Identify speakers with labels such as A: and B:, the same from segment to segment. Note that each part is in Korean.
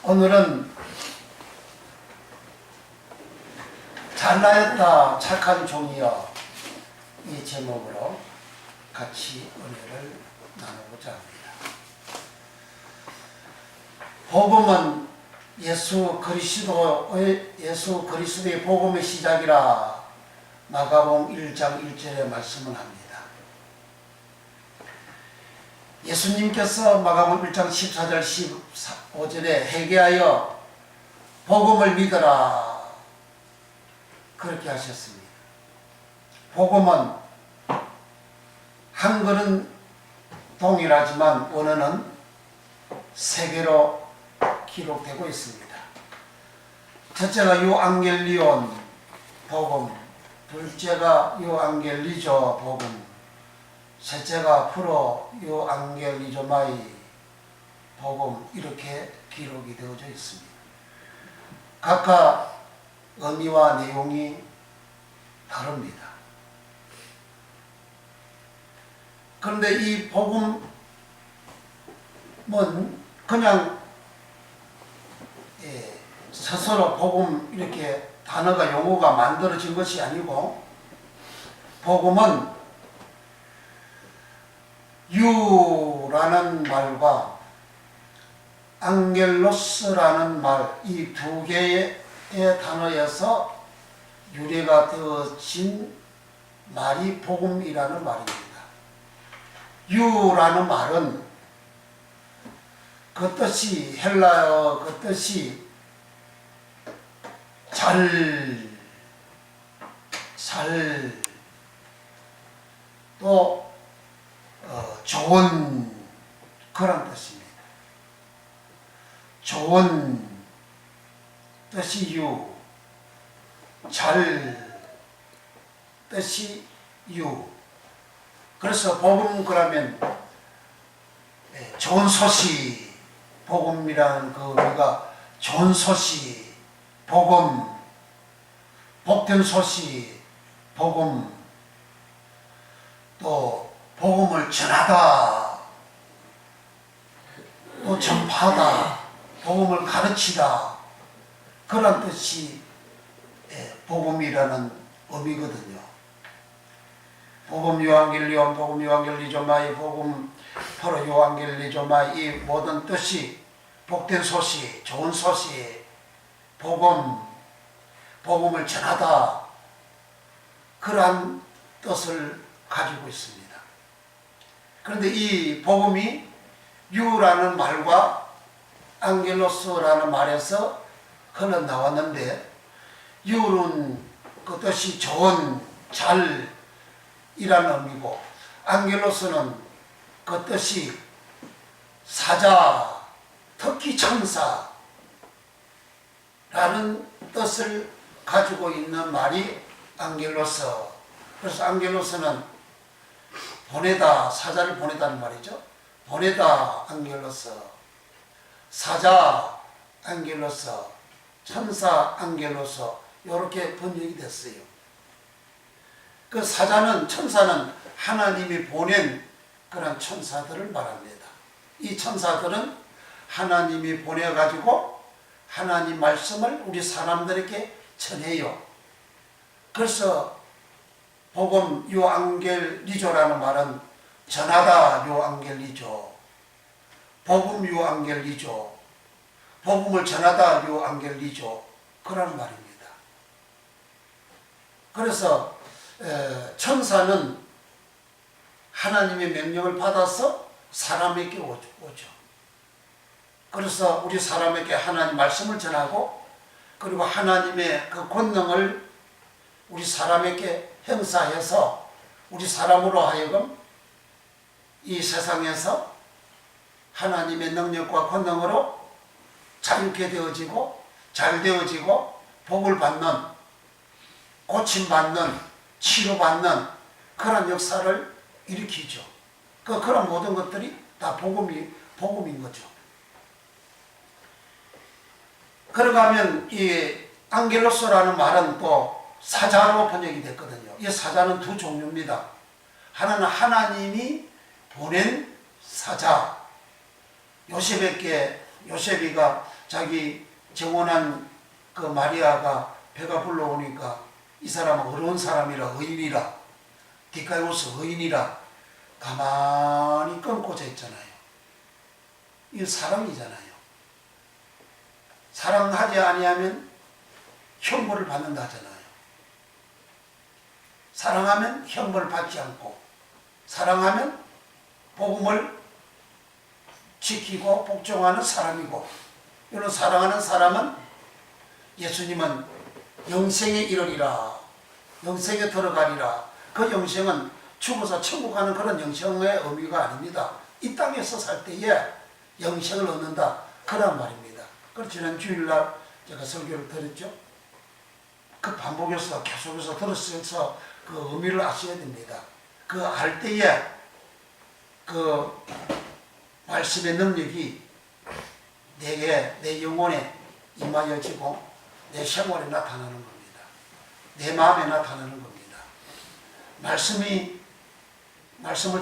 A: 오늘은 잘나였다 착한 종이여 이 제목으로 같이 은혜를 나누고자 합니다. 복음은 예수 그리스도의 복음의 시작이라 마가복음 1장 1절에 말씀을 합니다. 예수님께서 마가복음 1장 14절 15절에 회개하여 복음을 믿어라 그렇게 하셨습니다. 복음은 한글은 동일하지만 원어는 세 개로 기록되고 있습니다. 첫째가 요앙겔리온 복음, 둘째가 요앙겔리조 복음, 셋째가 프로 요앙겔리조마이 복음, 이렇게 기록이 되어져 있습니다. 각각 의미와 내용이 다릅니다. 그런데 이 복음은 그냥 스스로 복음 이렇게 단어가 용어가 만들어진 것이 아니고, 복음은 유라는 말과 앙겔로스라는 말, 이 두 개의 단어에서 유래가 되어진 말이 복음이라는 말입니다. 유라는 말은 그 뜻이 헬라어 그 뜻이 또 좋은 그런 뜻입니다. 좋은 뜻이 유, 잘 뜻이 유. 그래서 복음 그러면 좋은 소식, 복음이라는 그 의미가 좋은 소식, 복음, 복된 소식, 복음, 또 복음을 전하다, 또 전파하다, 복음을 가르치다, 그런 뜻이 복음이라는 의미거든요. 복음 요한겔리온, 복음 요한겔리조마이, 복음 프로 요한겔리조마이, 이 모든 뜻이 복된 소식, 좋은 소식, 복음을 전하다, 그러한 뜻을 가지고 있습니다. 그런데 이 복음이 유라는 말과 앙겔로스라는 말에서 흘러나왔는데, 유는 그 뜻이 좋은, 잘 이라는 의미고, 앙겔로스는 그 뜻이 사자, 특히 천사라는 뜻을 가지고 있는 말이 앙겔로스. 그래서 앙겔로스는 보내다, 사자를 보내다는 말이죠. 보내다 앙겔로스, 사자 앙겔로스, 천사 앙겔로스, 이렇게 번역이 됐어요. 그 사자는, 천사는 하나님이 보낸 그런 천사들을 말합니다. 이 천사들은 하나님이 보내가지고 하나님 말씀을 우리 사람들에게 전해요. 그래서 복음 요앙겔리조라는 말은 전하다 요앙겔리조, 복음 요앙겔리조, 복음을 전하다 요앙겔리조, 그런 말입니다. 그래서 천사는 하나님의 명령을 받아서 사람에게 오죠. 그래서 우리 사람에게 하나님 말씀을 전하고, 그리고 하나님의 그 권능을 우리 사람에게 행사해서 우리 사람으로 하여금 이 세상에서 하나님의 능력과 권능으로 자유케 되어지고 잘 되어지고 복을 받는, 고침받는, 치료받는 그런 역사를 일으키죠. 그런 모든 것들이 다 복음인 거죠. 그러가면 이 앙겔로스라는 말은 또 사자로 번역이 됐거든요. 이 사자는 두 종류입니다. 하나는 하나님이 보낸 사자, 요셉이가 자기 정혼한 그 마리아가 배가 불러오니까 이 사람은 어려운 사람이라 의인이라 디카이오스 의인이라 가만히 끊고자 했잖아요. 이거 사랑이잖아요. 사랑하지 아니하면 형벌을 받는다 하잖아요. 사랑하면 형벌을 받지 않고 사랑하면 복음을 지키고 복종하는 사람이고, 이런 사랑하는 사람은 예수님은 영생에 이르리라, 영생에 들어가리라. 그 영생은 죽어서 천국 가는 그런 영생의 의미가 아닙니다. 이 땅에서 살 때에 영생을 얻는다, 그런 말입니다. 그래서 지난 주일날 제가 설교를 드렸죠. 그 반복해서 계속해서 들으셔서 그 의미를 아셔야 됩니다. 그 알 때에 그 말씀의 능력이 내게, 내 영혼에 임하여지고 내 생활에 나타나는 겁니다. 내 마음에 나타나는 겁니다. 말씀을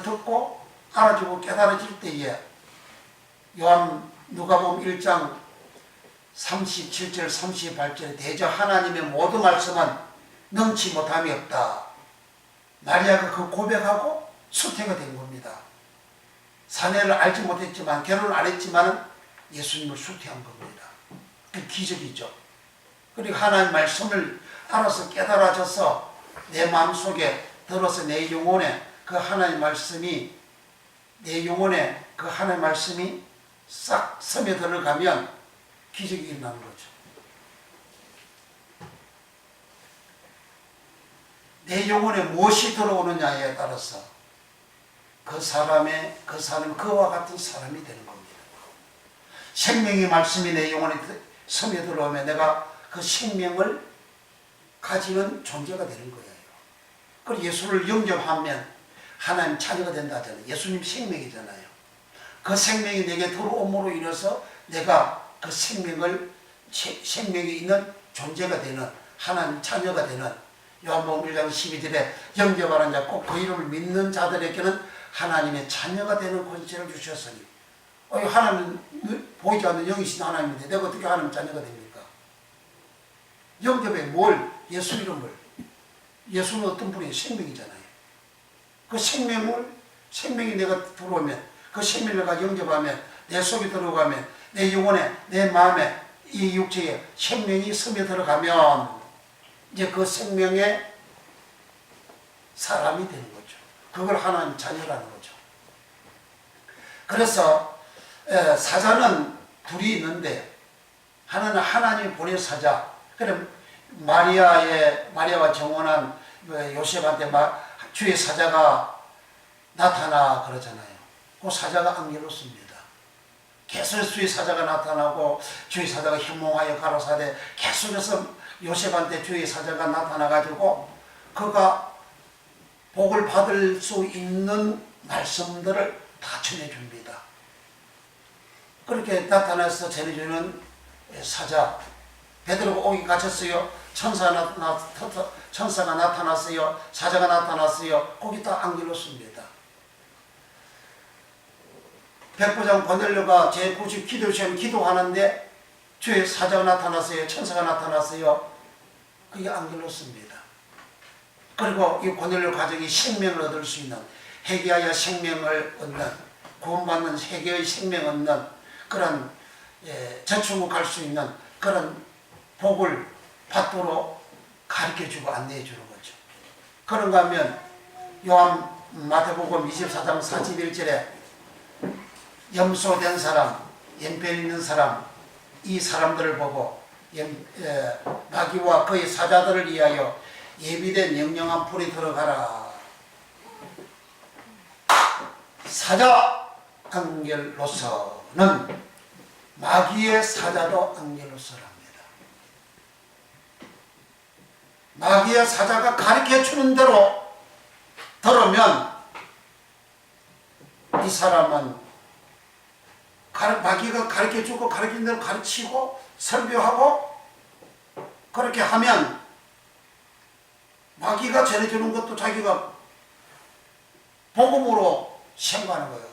A: 듣고 알아주고 깨달아질 때에 누가복음 1장 37절 38절에 대저 하나님의 모든 말씀은 능치 못함이 없다. 마리아가 그 고백하고 수태가 된 겁니다. 사내를 알지 못했지만, 결혼을 안 했지만 예수님을 수태한 겁니다. 그 기적이죠. 그리고 하나님의 말씀을 알아서 깨달아져서 내 마음속에 들어서 내 영혼에 그 하나님의 말씀이 싹 스며들어가면 기적이 일어나는 거죠. 내 영혼에 무엇이 들어오느냐에 따라서 그 사람이 그와 같은 사람이 되는 겁니다. 생명의 말씀이 내 영혼에 스며들어오면 내가 그 생명을 가지는 존재가 되는 거예요. 그리고 예수를 영접하면 하나님 자녀가 된다 하잖아요. 예수님 생명이잖아요. 그 생명이 내게 들어옴으로 인해서 내가 그 생명이 있는 존재가 되는, 하나님 자녀가 되는, 요한복음 1장 12절에 영접하는 자 꼭 그 이름을 믿는 자들에게는 하나님의 자녀가 되는 권세를 주셨으니, 하나님 보이지 않는 영이신 하나님인데 내가 어떻게 하나님 자녀가 됩니까? 영접에 뭘? 예수 이름을. 예수는 어떤 분이 생명이잖아요. 그 생명이 내가 들어오면, 그 생명을 내가 영접하면, 내 속에 들어가면, 내 영혼에, 내 마음에, 이 육체에 생명이 스며들어가면 이제 그 생명의 사람이 되는 거죠. 그걸 하나님 자녀라는 거죠. 그래서 사자는 둘이 있는데, 하나는 하나님이 보낸 사자. 그럼 마리아와 정혼한 요셉한테 주의 사자가 나타나 그러잖아요. 그 사자가 안겔로스입니다. 계속 주의 사자가 나타나고 주의 사자가 현몽하여 가로사대 계속해서 요셉한테 주의 사자가 나타나가지고 그가 복을 받을 수 있는 말씀들을 다 전해줍니다. 그렇게 나타나서 전해주는 사자. 베드로가 옥에 갇혔어요. 천사가 나타났어요. 사자가 나타났어요. 거기 다 안겔로스입니다. 백부장 고넬료가 제90 기도 시험 기도하는데 주의 사자가 나타났어요. 천사가 나타났어요. 그게 안겔로스입니다. 그리고 이 고넬료 가정이 생명을 얻을 수 있는, 회개하여 생명을 얻는, 구원받는 회개의 생명 얻는 그런 저축을 갈 수 있는 그런 복을 받도록 가르쳐주고 안내해주는 거죠. 그런가 하면 마태복음 24장 41절에 염소된 사람, 연변 있는 사람, 이 사람들을 보고 마귀와 그의 사자들을 위하여 예비된 영영한 불이 들어가라. 사자 안겔로서는 마귀의 사자도 안겔로서랍니다. 마귀의 사자가 가르쳐주는 대로 들으면 이 사람은 마귀가 가르쳐주고 가르친 대로 가르치고 설교하고 그렇게 하면 마귀가 전해주는 것도 자기가 복음으로 생각하는 거예요.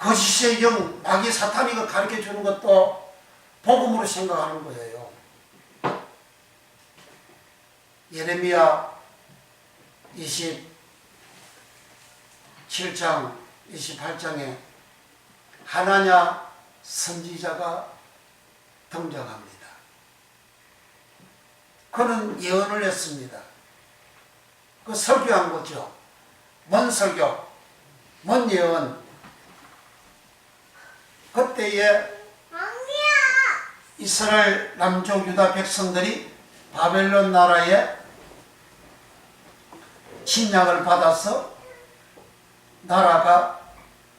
A: 거짓의 영, 마귀 사탄이 가르쳐 주는 것도 복음으로 생각하는 거예요. 예레미야 27장 28장에 하나냐 선지자가 등장합니다. 그는 예언을 했습니다. 그 설교한 거죠. 뭔 설교, 뭔 예언. 그때에 이스라엘 남쪽 유다 백성들이 바벨론 나라에 침략을 받아서 나라가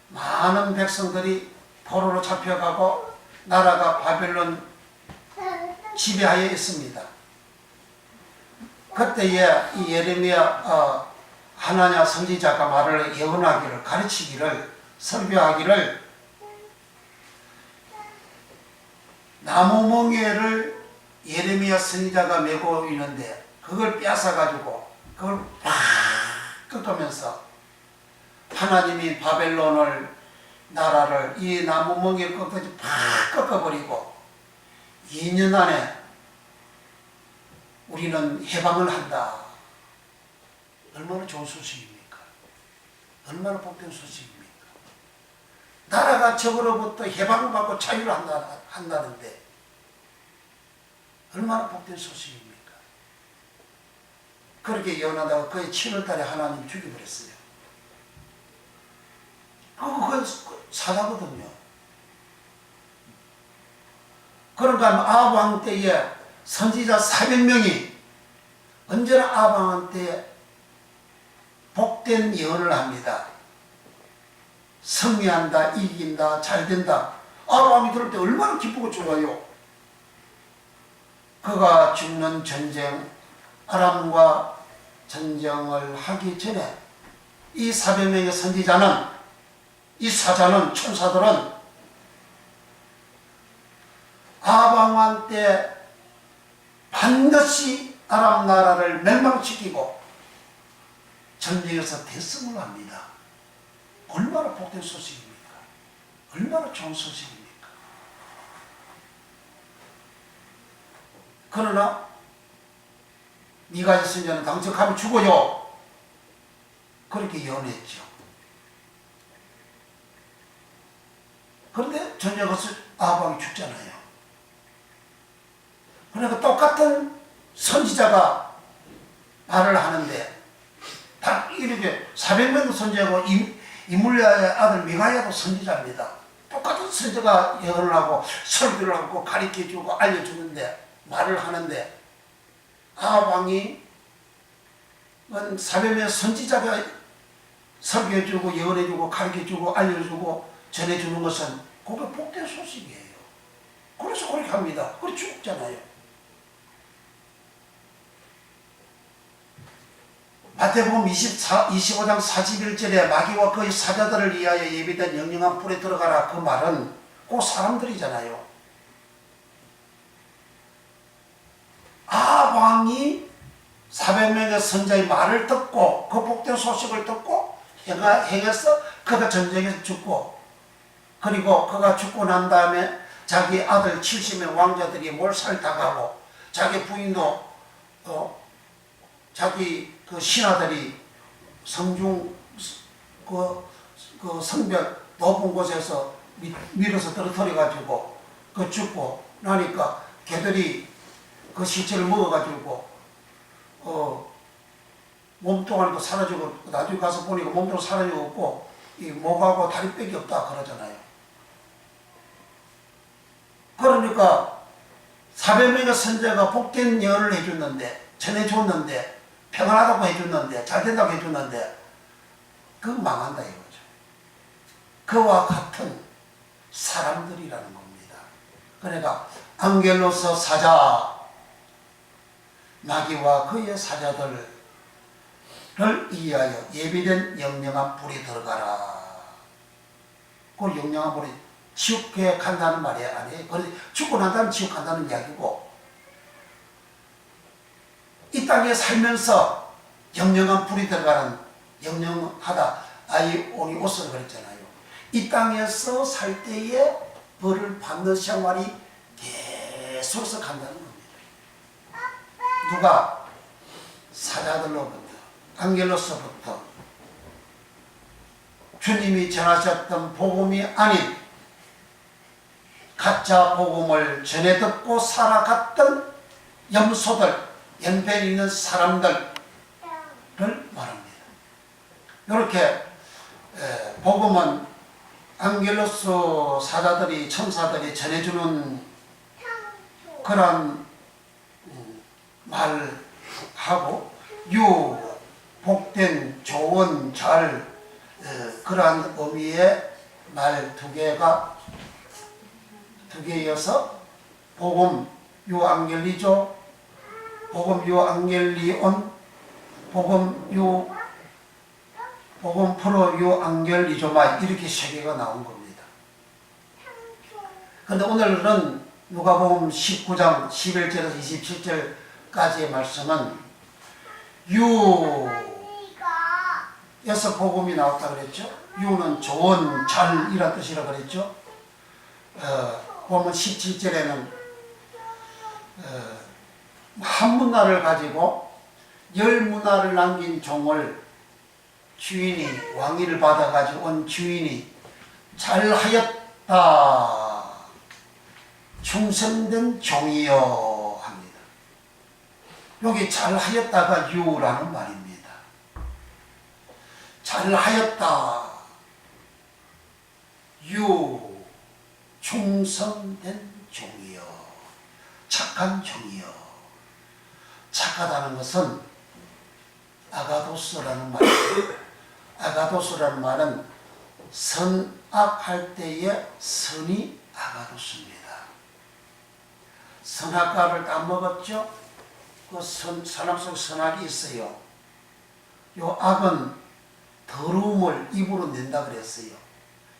A: 많은 백성들이 포로로 잡혀가고 나라가 바벨론 지배하에 있습니다. 그때에 이 예레미야 하나냐 선지자가 말을 예언하기를, 가르치기를, 설교하기를 나무 멍에를 예레미야 선지자가 메고 있는데 그걸 뺏어가지고 그걸 팍 꺾으면서 하나님이 바벨론을 나라를 이 나무 멍에를 끝까지 팍 꺾어버리고 2년 안에 우리는 해방을 한다. 얼마나 좋은 소식입니까? 얼마나 복된 소식입니까? 나라가 적으로부터 해방받고 자유를 한다는데 얼마나 복된 소식입니까? 그렇게 예언하다가 거의 7월달에 하나님이 죽여버렸어요. 그건 사자거든요. 그러니까 아합 왕 때에 선지자 400명이 언제나 아합 왕한테 복된 예언을 합니다. 승리한다, 이긴다, 잘된다. 아합 왕이 들을 때 얼마나 기쁘고 좋아요. 그가 죽는 전쟁, 아람과 전쟁을 하기 전에 이 400명의 선지자는, 이 사자는, 천사들은 아합 왕 때 반드시 아람 나라를 멸망시키고 전쟁에서 대승을 합니다. 얼마나 복된 소식입니까? 얼마나 좋은 소식입니까? 그러나 미가 선지자는 당적하면 죽어요. 그렇게 예언했죠. 그런데 전쟁에서 아합 왕이 죽잖아요. 그러니까 똑같은 선지자가 말을 하는데 다 이렇게 400명 선지자고 이물야의 아들 미가야도 선지자입니다. 똑같은 선지자가 예언을 하고 설교를 하고 가르쳐주고 알려주는데 말을 하는데 아합 왕이 400명 선지자가 설교해주고 예언해주고 가르쳐주고 알려주고 전해주는 것은 그게 복된 소식이에요. 그래서 그렇게 합니다. 그래 죽잖아요. 마태복음 25장 41절에 마귀와 그의 사자들을 위하여 예비된 영영한 불에 들어가라. 그 말은 그 사람들이잖아요. 아합 왕이 400명의 선자의 말을 듣고 그 복된 소식을 듣고 행해서 그가 전쟁에서 죽고, 그리고 그가 죽고 난 다음에 자기 아들 70명 왕자들이 몰살당하고 자기 부인도 자기 그 신하들이 성중 그 성벽 높은 곳에서 밀어서 떨어뜨려 가지고 그 죽고 나니까 개들이 그 시체를 먹어 가지고 몸뚱아리도 사라지고 나중에 가서 보니까 몸뚱아리 사라지고 없고 이 목하고 다리뼈가 없다 그러잖아요. 그러니까 400명의 선자가 복된 예언을 해줬는데, 전해줬는데, 평안하다고 해줬는데, 잘된다고 해줬는데 그건 망한다 이거죠. 그와 같은 사람들이라는 겁니다. 그러니까 안겔로서 사자, 마귀와 그의 사자들을 위하여 예비된 영영한 불이 들어가라. 그 영영한 불이 지옥에 간다는 말이 아니에요. 죽고 난 다음에 지옥 간다는 이야기고, 이 땅에 살면서 영영한 불이 들어가는, 영영하다, 아이오니오스를 그랬잖아요. 이 땅에서 살 때에 벌을 받는 생활이 계속해서 간다는 겁니다. 누가? 사자들로부터, 안겔로서부터 주님이 전하셨던 복음이 아닌 가짜 복음을 전해 듣고 살아갔던 염소들, 연변에 있는 사람들을 말합니다. 이렇게 복음은 안겔로스 사자들이, 천사들이 전해주는 그런 말하고 복된, 좋은, 잘, 그러한 의미의 말 두 개여서 복음 유앙겔리조, 복음 유앙겔리온, 복음 프로 유앙겔리조마, 이렇게 세 개가 나온 겁니다. 그런데 오늘은 누가복음 19장 11절에서 27절까지의 말씀은 유에서 복음이 나왔다 그랬죠. 유는 좋은, 잘, 이란 뜻이라 그랬죠. 보면 17절에는 한 문화를 가지고 10문화를 남긴 종을 주인이, 왕위를 받아가지고 온 주인이 잘하였다, 충성된 종이여 합니다. 여기 잘하였다가 유라는 말입니다. 잘하였다, 유, 충성된 종이여, 착한 종이여. 착하다는 것은 아가도스라는 말이에요. 아가도스라는 말은 선악할 때의 선이 아가도스입니다. 선악과를 따먹었죠? 그 사람 속에 선악이 있어요. 요 악은 더러움을 입으로 낸다 그랬어요.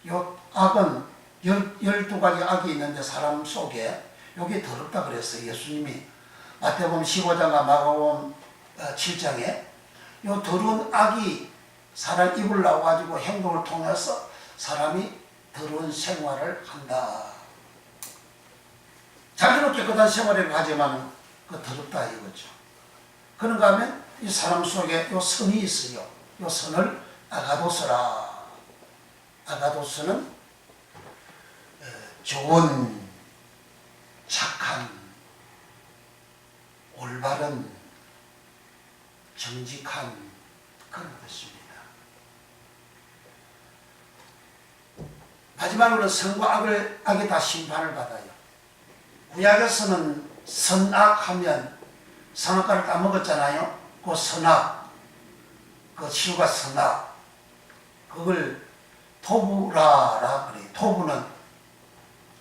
A: 요 악은 12가지 악이 있는데 사람 속에 여기 더럽다 그랬어요. 예수님이 마태복음 15장과 마가복음 7장에 요 더러운 악이 사람 입을 나와가지고 행동을 통해서 사람이 더러운 생활을 한다. 자기는 깨끗한 생활을 가지만 그 더럽다 이거죠. 그런가 하면 이 사람 속에 요 선이 있어요. 요 선을 아가도스라. 아가도스는 좋은, 착한, 올바른, 정직한 그런 뜻입니다. 마지막으로 선과 악이 다 심판을 받아요. 구약에서는 선악하면 선악과를 따먹었잖아요. 그 선악, 그 치유가 선악, 그걸 토부라라 그래요. 토부는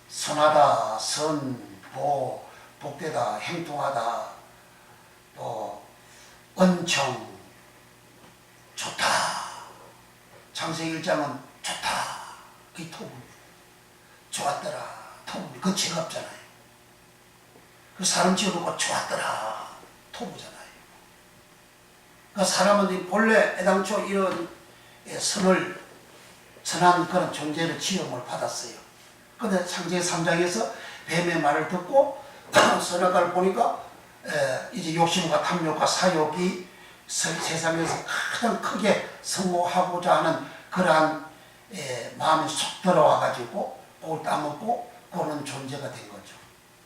A: 선하다, 복되다, 행통하다, 또 은총, 좋다. 창세기 1장은 좋다. 그게 토부입니다. 좋았더라. 토부입니다. 그건 죄가 없잖아요. 그 사람 지어놓고 좋았더라. 토부잖아요. 그 사람은 본래 애당초 이런 선한 그런 존재를 지음을 받았어요. 그런데 창세기 3장에서 뱀의 말을 듣고 선악과를 보니까 이제 욕심과 탐욕과 사욕이 세상에서 가장 크게 성공하고자 하는 그러한 마음이 쏙 들어와 가지고 그걸 따먹고 그런 존재가 된 거죠.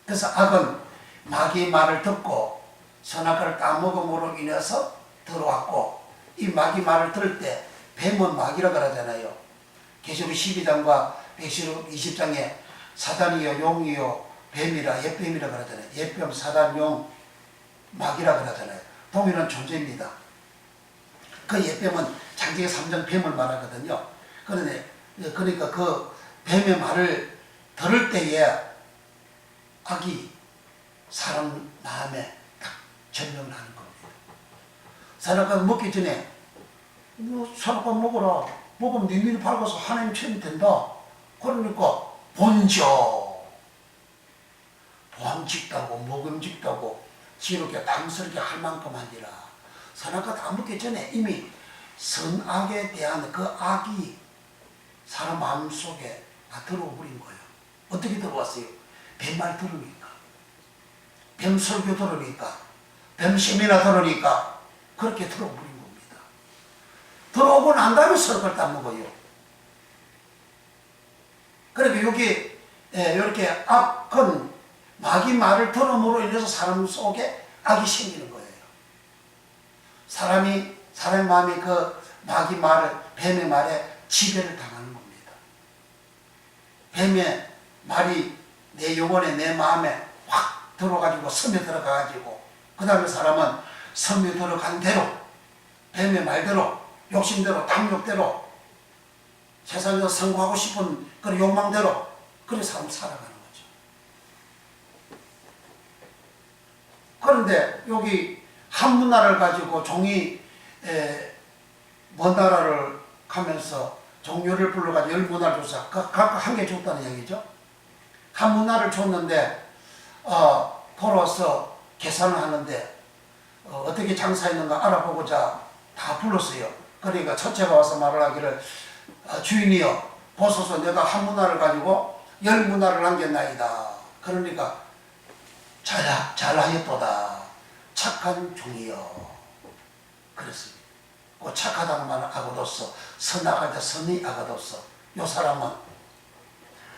A: 그래서 악은 마귀의 말을 듣고 선악과를 따먹음으로 인해서 들어왔고, 이 마귀 말을 들을 때 뱀은 마귀라 그러잖아요. 계시록 12장과 계시록 20장에 사단이요 용이요 뱀이라, 옛뱀이라 그러잖아요. 옛뱀, 사단, 용, 마귀라 그러잖아요. 동일한 존재입니다. 그 옛뱀은 창세기 3장 뱀을 말하거든요. 그러니까 그 뱀의 말을 들을 때에 악이 사람 마음에 딱 전명을 하는 겁니다. 선악과 먹기 전에 선악과 먹어라. 먹으면 네 눈이 밝아서 하나님 체험이 된다. 그러니까 본저 보암직다고 먹음직다고 지롭게 당스럽게 할 만큼 하니라. 선악과 다 먹기 전에 이미 선악에 대한 그 악이 사람 마음속에 다 들어와 버린 거예요. 어떻게 들어왔어요? 뱀말 들으니까, 뱀 설교 들으니까, 뱀 세미나 들으니까 그렇게 들어와 버린 겁니다. 들어오고 난 다음에 설교를 닦는 거예요. 그러니까 여기 이렇게 악한 마귀 말을 들음으로 인해서 사람 속에 악이 생기는 거예요. 사람의 마음이 그 마귀 말을, 뱀의 말에 지배를 당하는 겁니다. 뱀의 말이 내 영혼에, 내 마음에 확 들어가지고 스며들어가가지고 그 다음에 사람은 스며들어간 대로, 뱀의 말대로, 욕심대로, 탐욕대로, 세상에서 성공하고 싶은 그런 욕망대로 그런 사람 살아가는 거죠. 그런데 여기 한 문화를 가지고 종이 먼 나라를 가면서 종료를 불러가지고 10문화를 줬어. 각각 한 개 줬다는 얘기죠. 한 문화를 줬는데 돌아와서 계산을 하는데 어떻게 장사했는가 알아보고자 다 불렀어요. 그러니까 첫째가 와서 말을 하기를 주인이여 보소서 내가 한 문화를 가지고 10문화를 남겼나이다. 그러니까 잘하였도다. 착한 종이여. 그랬습니다. 그 착하다는 말은 악어뒀어. 선악할 때 선이 악어뒀어. 요 사람은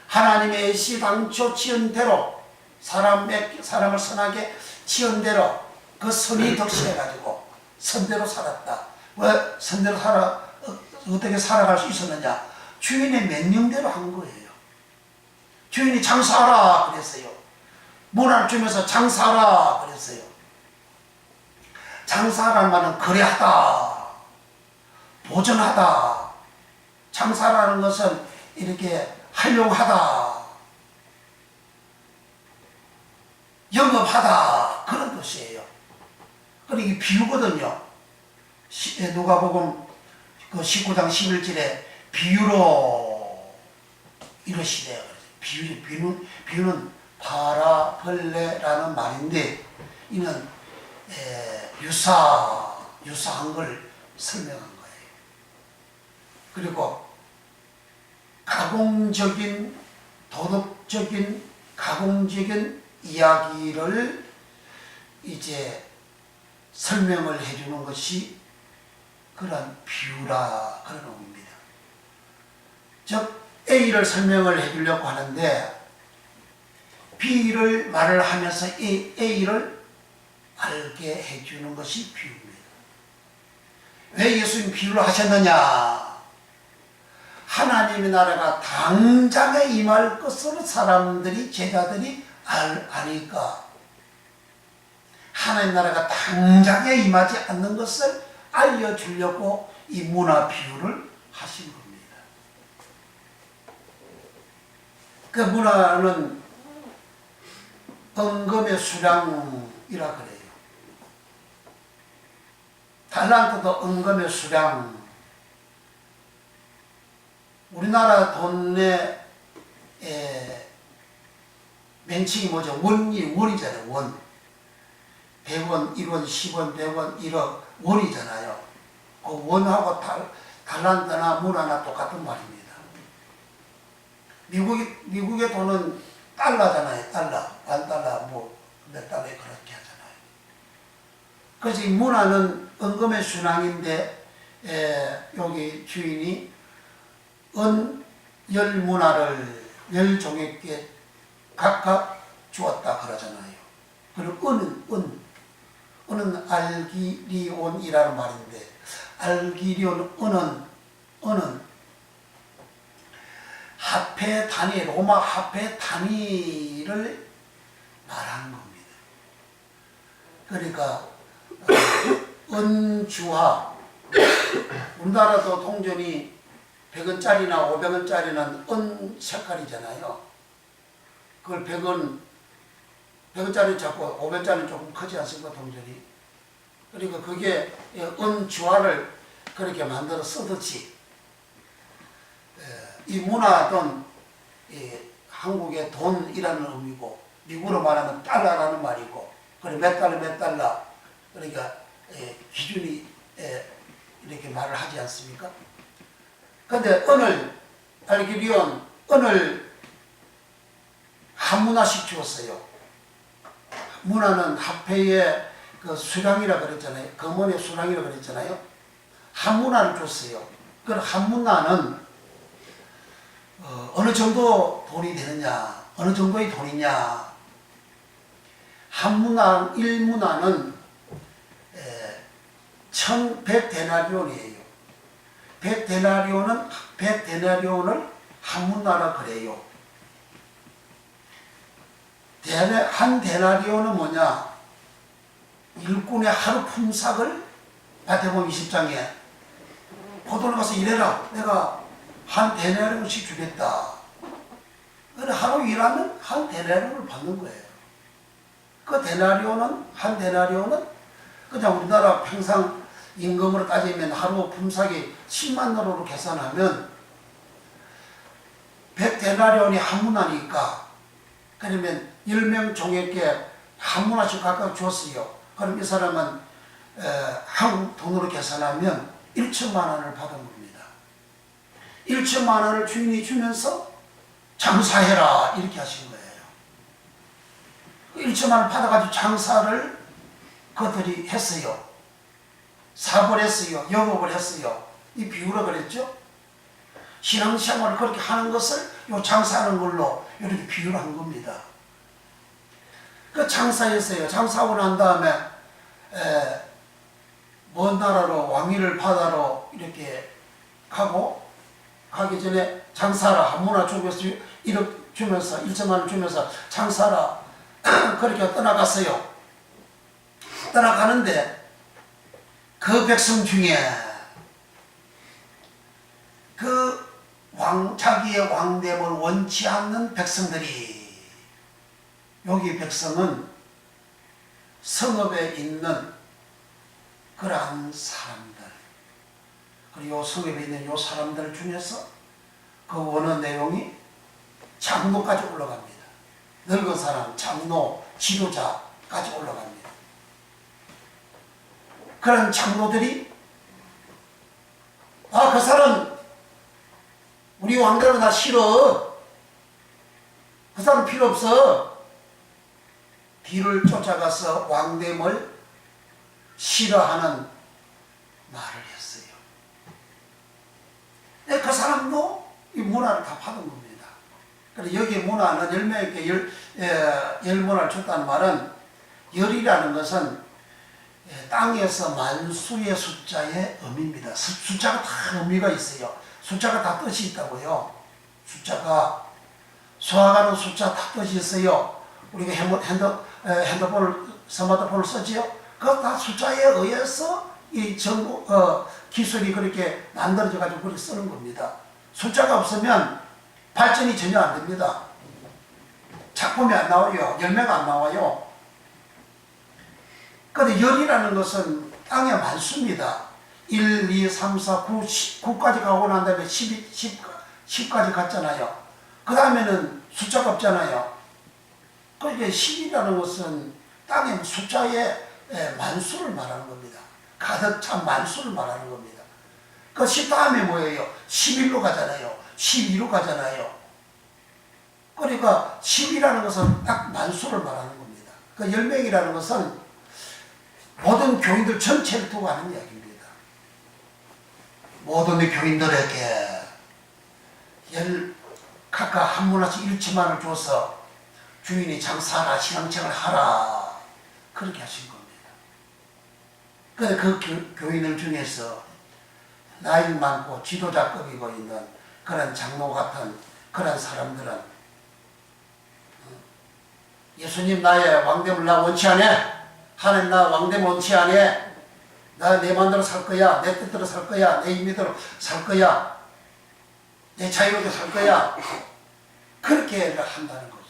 A: 하나님의 시당초 지은 대로 사람을 선하게 지은 대로 그 선이 덕실해가지고 선대로 살았다. 왜 선대로 어떻게 살아갈 수 있었느냐? 주인의 명령대로 한 거예요. 주인이 장사하라 그랬어요. 문화를 주면서 장사하라 그랬어요. 장사라는 말은 거래하다, 보전하다. 장사라는 것은 이렇게 하려고 하다, 영업하다 그런 뜻이에요. 그리고 이게 비유거든요. 누가복음 그 19장 11절에 비유로 이러시대요. 비유는 파라벌레라는 말인데 이는 유사한 걸 설명한 거예요. 그리고 가공적인 도덕적인 가공적인 이야기를 이제 설명을 해주는 것이 그런 비유라 그런 의미입니다. 즉 A를 설명을 해주려고 하는데 B를 말을 하면서 A를 알게 해주는 것이 비유입니다. 왜 예수님 비유를 하셨느냐? 하나님의 나라가 당장에 임할 것을 사람들이, 제자들이 아니까 하나님의 나라가 당장에 임하지 않는 것을 알려주려고 이 문화 비유를 하신 겁니다. 그 문화는 은금의 수량이라 그래요. 달란트도 은금의 수량. 우리나라 돈의 명칭이 뭐죠? 원이잖아요. 원. 100원, 1원, 10원, 100원, 1억 원이잖아요. 그 원하고 달란트나 문화나 똑같은 말입니다. 미국의 돈은 달러잖아요. 달러, 반달러, 몇 달러 그렇게 하잖아요. 그래서 이 문화는 은금의 순항인데 여기 주인이 은 10문화를 10종에게 각각 주었다 그러잖아요. 그리고 은은 알기리온이라는 말인데 알기리온 은은 화폐 단위, 로마 화폐 단위를 말하는 겁니다. 그러니까 은주화, 우리나라도 동전이 100원짜리나 500원짜리는 은 색깔이잖아요. 그걸 100원짜리 잡고 500원짜리는 조금 크지 않습니까, 동전이? 그러니까 그게 은주화를 그렇게 만들어 쓰듯이 이 문화는 한국의 돈이라는 의미고 미국으로 말하면 달러라는 말이고 그리고 몇 달러 그러니까 기준이 이렇게 말을 하지 않습니까? 그런데 은을 알기리온 은을 한 문화씩 주었어요. 문화는 합회의 그 수량이라 그랬잖아요. 금원의 수량이라 그랬잖아요. 한 문화를 줬어요. 그 한 문화는 어느 정도 돈이 되느냐, 어느 정도의 돈이냐. 한 문화, 1문화는 1100데나리온이에요. 100데나리온을 한 문화라 그래요. 한 데나리온은 뭐냐? 일꾼의 하루 품삯을 마태복음 20장에 포도를 가서 일해라. 내가 한 데나리온씩 주겠다. 하루 일하면 한 데나리온을 받는 거예요. 그 데나리온은, 한 데나리온은 그냥 우리나라 평상 임금으로 따지면 하루 품삯이 10만 유로로 계산하면 100데나리온이 한 문화니까, 그러면 10명 종에게 한 문화씩 각각 주었어요. 그럼 이 사람은 한국 돈으로 계산하면 1천만 원을 받은 겁니다. 1천만 원을 주인이 주면서 장사해라 이렇게 하신 거예요. 1천만 원을 받아가지고 장사를 그들이 했어요. 사업을 했어요. 영업을 했어요. 이 비유로 그랬죠. 신앙생활을 그렇게 하는 것을 요 장사하는 걸로 이렇게 비유를 한 겁니다. 그 장사했어요. 장사하고 난 다음에 먼 나라로 왕위를 받아러 이렇게 가기 전에 장사라 한 문화 주면서 1억 주면서 1천만 원 주면서 장사라 그렇게 떠나갔어요. 떠나가는데 그 백성 중에 그 자기의 왕됨을 원치 않는 백성들이, 여기 백성은 성읍에 있는 그러한 사람들, 그리고 성읍에 있는 요 사람들 중에서 그 원어 내용이 장로까지 올라갑니다. 늙은 사람, 장로, 지도자까지 올라갑니다. 그런 장로들이 그 사람 우리 왕들은 다 싫어. 그 사람 필요 없어. 뒤를 쫓아가서 왕됨을 싫어하는 말을 했어요. 그 사람도 이 문화를 다 받은 겁니다. 그래서 여기 문화는 10명에게 열 문화를 줬다는 말은, 열이라는 것은 땅에서 만수의 숫자의 의미입니다. 숫자가 다 의미가 있어요. 숫자가 다 뜻이 있다고요. 숫자가 수학하는 숫자 다 뜻이 있어요. 우리가 핸드폰을, 스마트폰을 쓰지요. 그거 다 숫자에 의해서 이 기술이 그렇게 만들어져 가지고 그렇게 쓰는 겁니다. 숫자가 없으면 발전이 전혀 안 됩니다. 작품이 안 나와요. 열매가 안 나와요. 그런데 열이라는 것은 땅의 만수입니다. 1, 2, 3, 4, 9, 9까지 가고 난 다음에 10까지 갔잖아요. 그 다음에는 숫자가 없잖아요. 그러니까 10이라는 것은 땅의 숫자의 만수를 말하는 겁니다. 가득 찬 만수를 말하는 겁니다. 그 10 다음에 뭐예요? 11로 가잖아요. 12로 가잖아요. 그러니까 10이라는 것은 딱 만수를 말하는 겁니다. 그 10명이라는 것은 모든 교인들 전체를 두고 하는 이야기입니다. 모든 교인들에게 각각 한 문화씩 1천만 원을 줘서 주인이 장사하라, 신앙생활을 하라, 그렇게 하신 겁니다. 그런데 그 교인들 중에서 나이 많고 지도자급이고 있는 그런 장로 같은 그런 사람들은 예수님 나의 왕됨을 나 원치 않아. 하나님 나 왕됨 원치 않아. 나 내 마음대로 살 거야. 내 뜻대로 살 거야. 내 임의대로 살 거야. 내 자유롭게 살 거야. 그렇게 한다는 거죠.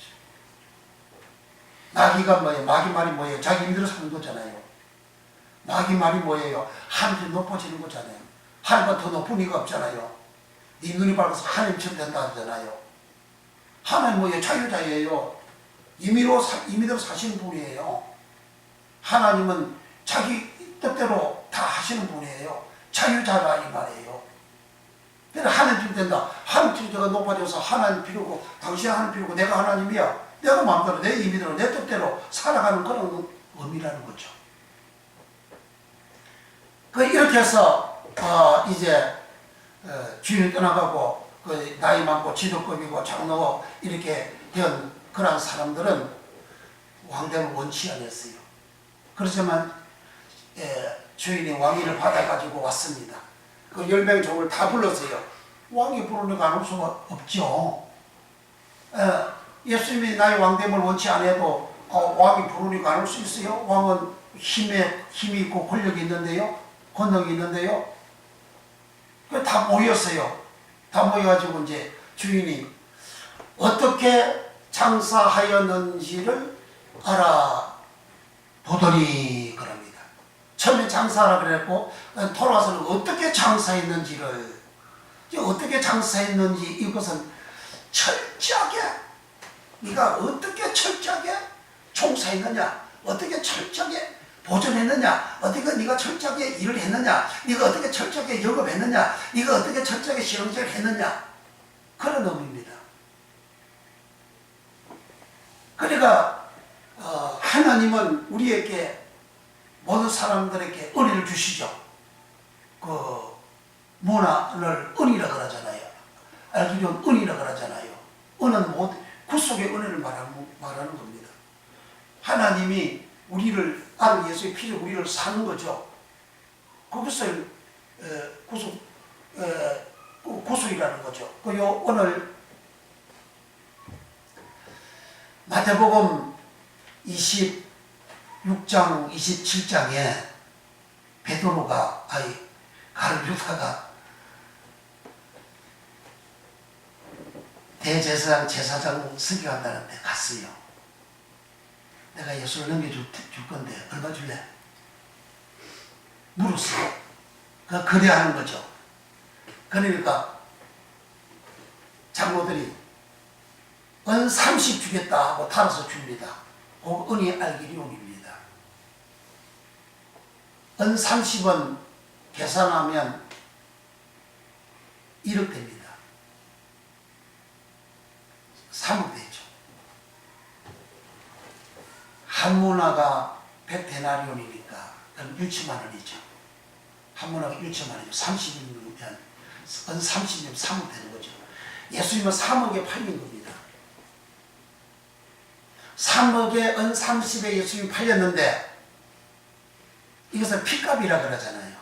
A: 마귀가 뭐예요? 마귀 말이 뭐예요? 자기 임의대로 사는 거잖아요. 마귀 말이 뭐예요? 하늘이 높아지는 거잖아요. 하늘보다 더 높은 이가 없잖아요. 네 눈이 밝아서 하나님처럼 된다 하잖아요. 하나님 뭐예요? 자유자예요. 임의대로 사시는 분이에요. 하나님은 자기 뜻대로 다 하시는 분이에요. 자유자라 이 말이에요. 그래 하나님 된다. 하나님 내가 높아져서 하나님 필요고 당신 하나님 필요고 내가 하나님이야. 내가 마음대로 내 임의대로 내 뜻대로 살아가는 그런 의미라는 거죠. 이렇게 해서 이제 주인이 떠나가고 나이 많고 지도급이고 장로고 이렇게 된 그런 사람들은 왕됨을 원치 않았어요. 그렇지만 주인이 왕위를 받아가지고 왔습니다. 그 10명 종을 다 불렀어요. 왕이 부르니까 안 올 수가 없죠. 예수님이 나의 왕됨을 원치 않아도 왕이 부르니까 안 올 수 있어요. 왕은 힘이 있고 권력이 있는데요. 권능이 있는데요. 다 모였어요. 다 모여가지고 이제 주인이 어떻게 장사하였는지를 알아보더니 그럽니다. 처음에 장사하라 그랬고 돌아와서는 어떻게 장사했는지를 어떻게 장사했는지 이것은 철저하게 네가 어떻게 철저하게 종사했느냐 어떻게 철저하게 보존했느냐 어떻게 네가 철저하게 일을 했느냐 네가 어떻게 철저하게 영업했느냐 네가 어떻게 철저하게 실용적을 했느냐 그런 의미입니다. 그러니까 하나님은 우리에게 모든 사람들에게 은혜를 주시죠. 그 문화를 은이라 그러잖아요. 알기로는 은이라 그러잖아요. 은은 구속의 은혜를 말하는 겁니다. 하나님이 우리를 아는 예수의 피로 우리를 사는 거죠. 그것을 구속이라는 거죠. 오늘 마태복음 26장 27장에 베드로가 가룟유다가 대제사장 제사장 승격한다는데 갔어요. 내가 예수를 넘겨줄 건데 얼마 줄래? 물었어요. 거래하는 거죠. 그러니까 장로들이 은 30 주겠다 하고 달아서 줍니다. 은이 알기리온입니다. 은 30원 계산하면 1억 됩니다. 3억 되죠. 한 문화가 100데나리온이니까 그럼 1천만 원이죠. 한 문화가 1천만 원이죠. 30이면 은 30이면 3억 되는 거죠. 예수님은 3억에 팔린 겁니다. 3억에 은 30에 예수님이 팔렸는데 이것은 핏값이라 그러잖아요.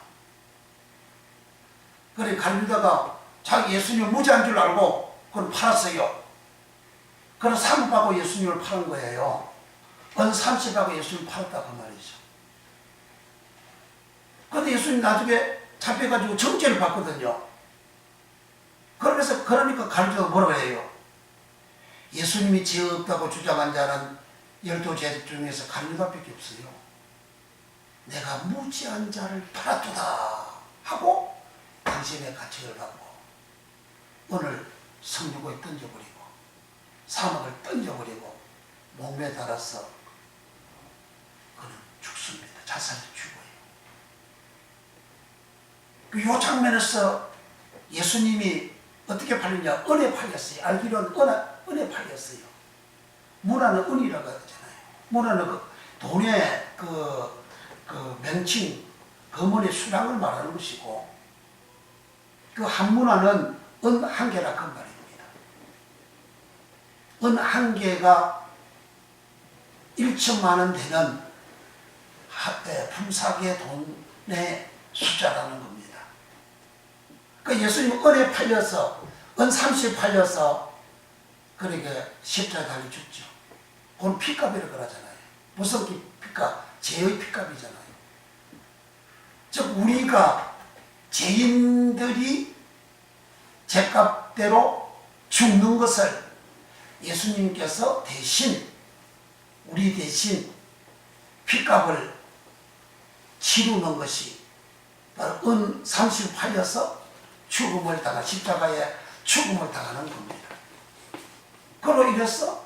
A: 그래 가룟유다가 자기 예수님을 무지한 줄 알고 그걸 팔았어요. 그래서 3억 받고 예수님을 파는 거예요. 은 30하고 예수님을 팔았다고 말이죠. 그런데 예수님 나중에 잡혀가지고 정죄를 받거든요. 그러니까 가룟유다가 뭐라고 해요? 예수님이 죄 없다고 주장한 자는 12제자 중에서 가룟유다밖에 없어요. 내가 무지한 자를 팔았도다 하고 당신의 가책을 받고 오늘 성류고에 던져버리고 사막을 던져버리고 몸에 달아서 그는 죽습니다. 자살도 죽어요. 이 장면에서 예수님이 어떻게 팔렸냐? 은에 팔렸어요. 알기로는 은에 팔렸어요. 문화는 은이라고 하잖아요. 문화는 돈의 명칭, 금원의 수량을 말하는 것이고 그 한 문화는 은 한 개라 그 말입니다. 은 한 개가 1천만 원 되는 품삯의 돈의 숫자라는 겁니다. 그 예수님은 은에 팔려서 은 30 팔려서 그러니까 십자가에 달려 죽죠. 그건 피값이라고 그러잖아요. 무슨 피값? 죄의 피값이잖아요. 즉 우리가 죄인들이 죄값대로 죽는 것을 예수님께서 우리 대신 피값을 치르는 것이 바로 은 30 팔려서 죽음을 당한 십자가에 죽음을 당하는 겁니다. 그로 인해서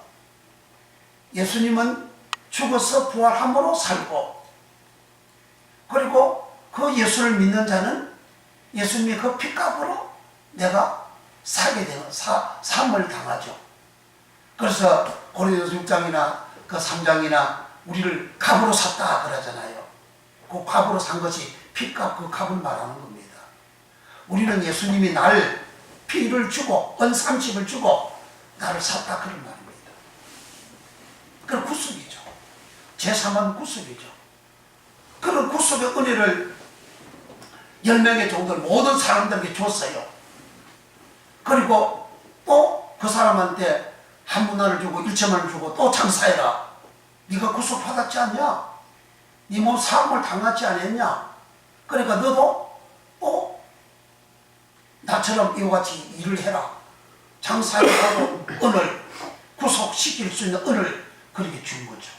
A: 예수님은 죽어서 부활함으로 살고 그리고 그 예수를 믿는 자는 예수님의 그 피값으로 내가 삶을 당하죠. 그래서 고린도서 6장이나 그 3장이나 우리를 값으로 샀다 그러잖아요. 그 값으로 산 것이 피값, 그 값을 말하는 겁니다. 우리는 예수님이 날 피를 주고 은삼십을 주고 나를 샀다 그런 말입니다. 그건 구속이죠. 제3한 구속이죠. 그런 구속의 은혜를 10명의 종들 모든 사람들에게 줬어요. 그리고 또 그 사람한테 한 문화를 주고 1천만을 주고 또 장사해라. 네가 구속받았지 않냐? 네 몸 사함을 당하지 않았냐? 그러니까 너도 나처럼 이와 같이 일을 해라. 장사하고 은을 구속시킬 수 있는 은을 그렇게 준 거죠.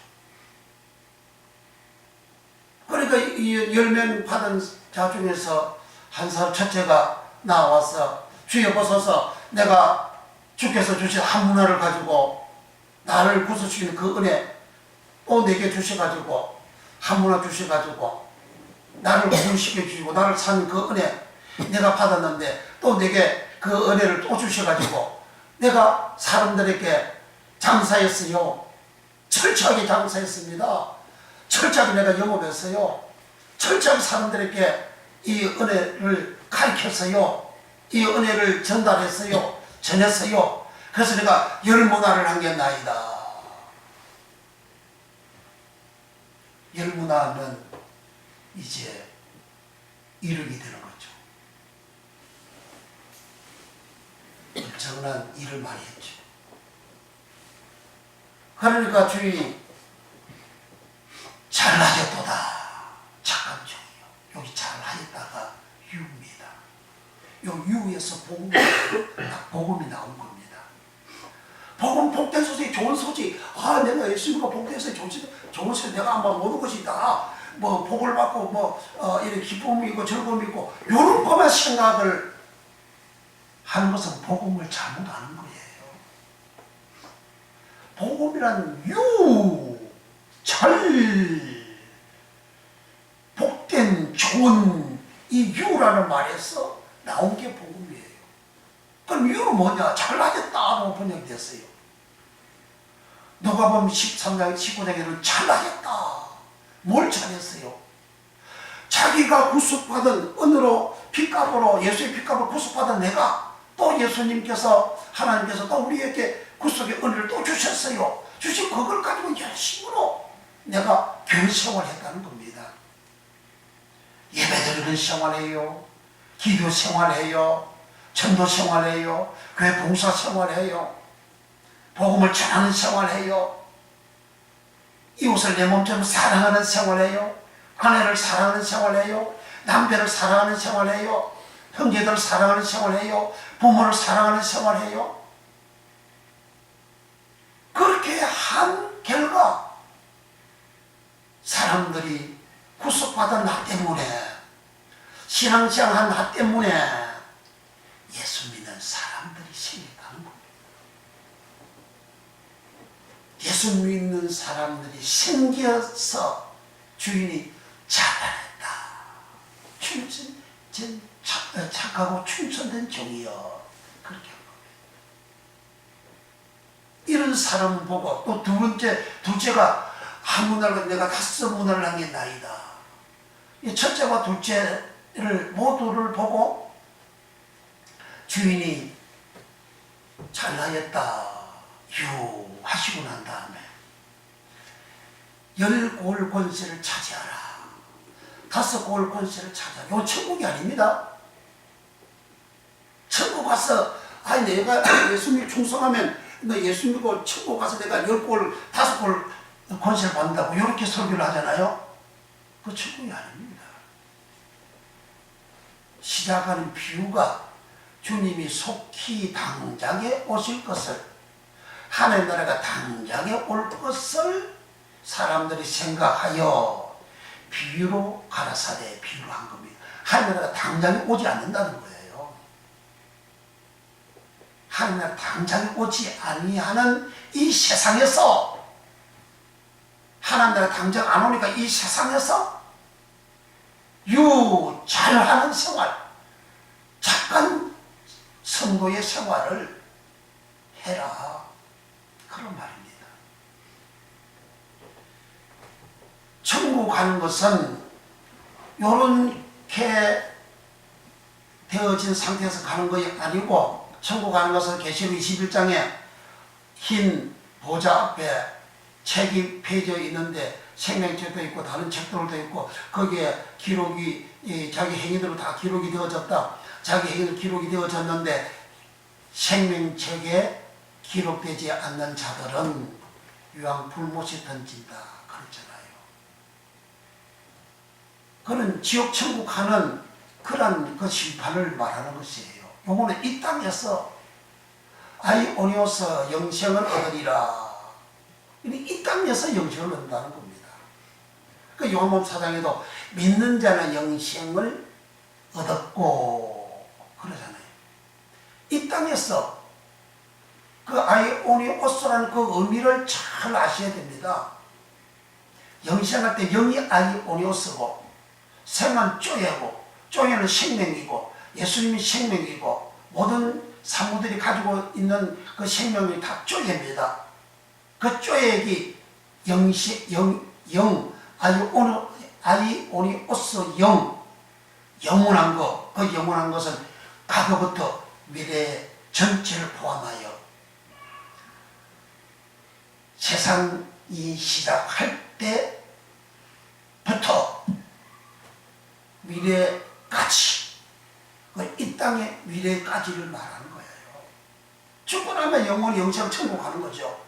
A: 그러니까 이 10명 받은 자 중에서 한 사람 첫째가 나와서 주여 보소서, 내가 주께서 주신 한 문화를 가지고 나를 구속시키는 그 은혜 또 내게 주셔가지고 한 문화 주셔가지고 나를 구원시켜 주시고 나를 산 그 은혜 내가 받았는데 또 내게 그 은혜를 또 주셔가지고 내가 사람들에게 장사했어요. 철저하게 장사했습니다. 철저하게 내가 영업했어요. 철저하게 사람들에게 이 은혜를 가르쳤어요. 이 은혜를 전달했어요. 전했어요. 그래서 내가 10문화를 남겼나이다. 10문화는 이제 이룩이 되는 거죠. 엄청난 일을 많이 했죠. 그러니까 주인이 잘하였도다. 착한 종이요. 여기 잘하였다가 유입니다. 요 유에서 복음이 나온 겁니다. 복음 복된 소식, 좋은 소식. 아, 내가 예수님과 복된 소식, 좋은 소식 내가 아마 모든 것이 다 뭐 복을 받고 이렇게 기쁨이 있고 즐거움이 있고 요런 것만 생각을 하는 것은 복음을 잘못 아는 거예요. 복음이란 복된 좋은 이 유라는 말에서 나온 게 복음이에요. 그럼 유는 뭐냐? 잘나겠다고 번역됐어요. 누가복음 13장 19장에는 잘나겠다. 뭘 잘했어요? 자기가 구속받은 은으로 피값으로 예수의 피값으로 구속받은 내가 또 예수님께서 하나님께서 또 우리에게 구속의 은혜를 또 주셨어요. 주신 그걸 가지고 열심으로 내가 교회 생활했다는 겁니다. 예배드리는 생활해요. 기도 생활해요. 전도 생활해요. 교회 봉사 생활해요. 복음을 전하는 생활해요. 이웃을 내 몸처럼 사랑하는 생활해요. 아내를 사랑하는 생활해요. 남편을 사랑하는 생활해요. 형제들을 사랑하는 생활해요. 부모를 사랑하는 생활해요. 그렇게 한 결과 사람들이 구속받은 나 때문에 신앙생활한 나 때문에 예수 믿는 사람들이 생겼다는 겁니다. 예수 믿는 사람들이 생겨서 주인이 잘하였다. 착하고 충성된 종이여. 그렇게 한 겁니다. 이런 사람 보고 또 둘째가 한 문화를 내가 5문화를 남겼나이다. 이 첫째와 둘째를 모두를 보고 주인이 잘하였다 유 하시고 난 다음에 10골 권세를 차지하라. 5골 권세를 차지하라. 이건 천국이 아닙니다. 천국 가서 내가 예수님 충성하면 너 예수 믿고 천국 가서 내가 10골 5골 권세를 받는다고 이렇게 설교를 하잖아요. 그 천국이 아닙니다. 시작하는 비유가 주님이 속히 당장에 오실 것을, 하나님 나라가 당장에 올 것을 사람들이 생각하여 비유로 가라사대 비유로 한 겁니다. 하나님 나라가 당장에 오지 않는다는 거예요. 하나님 나라가 당장에 오지 아니하는 이 세상에서, 하나님 나라가 당장 안 오니까 이 세상에서 잘하는 생활, 착한 성도의 생활을 해라. 그런 말입니다. 천국 가는 것은 요렇게 되어진 상태에서 가는 것이 아니고, 천국 가는 것은 계시록 21장에 흰 보좌 앞에 책이 펴져 있는데 생명책도 있고 다른 책들도 있고, 거기에 기록이 자기 행위대로 다 기록이 되어졌다. 자기 행위대로 기록이 되어졌는데 생명책에 기록되지 않는 자들은 유황 불못이 던진다 그랬잖아요. 그는 지옥 천국 하는 그런 그 심판을 말하는 것이에요. 요거는 이 땅에서 아이오니오스 영생을 얻으리라. 이 땅에서 영생을 얻는다는 겁니다. 그 요한복음 4장에도 믿는 자는 영생을 얻었고 그러잖아요. 이 땅에서 그 아이오니오스라는 그 의미를 잘 아셔야 됩니다. 영생할 때 영이 아이오니오스고 생은 쪼예고, 쪼예는 생명이고, 예수님이 생명이고, 모든 사무들이 가지고 있는 그 생명이 다 쪼예입니다. 그 쪼예기 아이오니오스 영원한 것, 그 영원한 것은 과거부터 미래 전체를 포함하여 세상이 시작할 때부터 미래까지, 이 땅의 미래까지를 말하는 거예요. 죽고 나면 영원히 영생 천국 가는 거죠.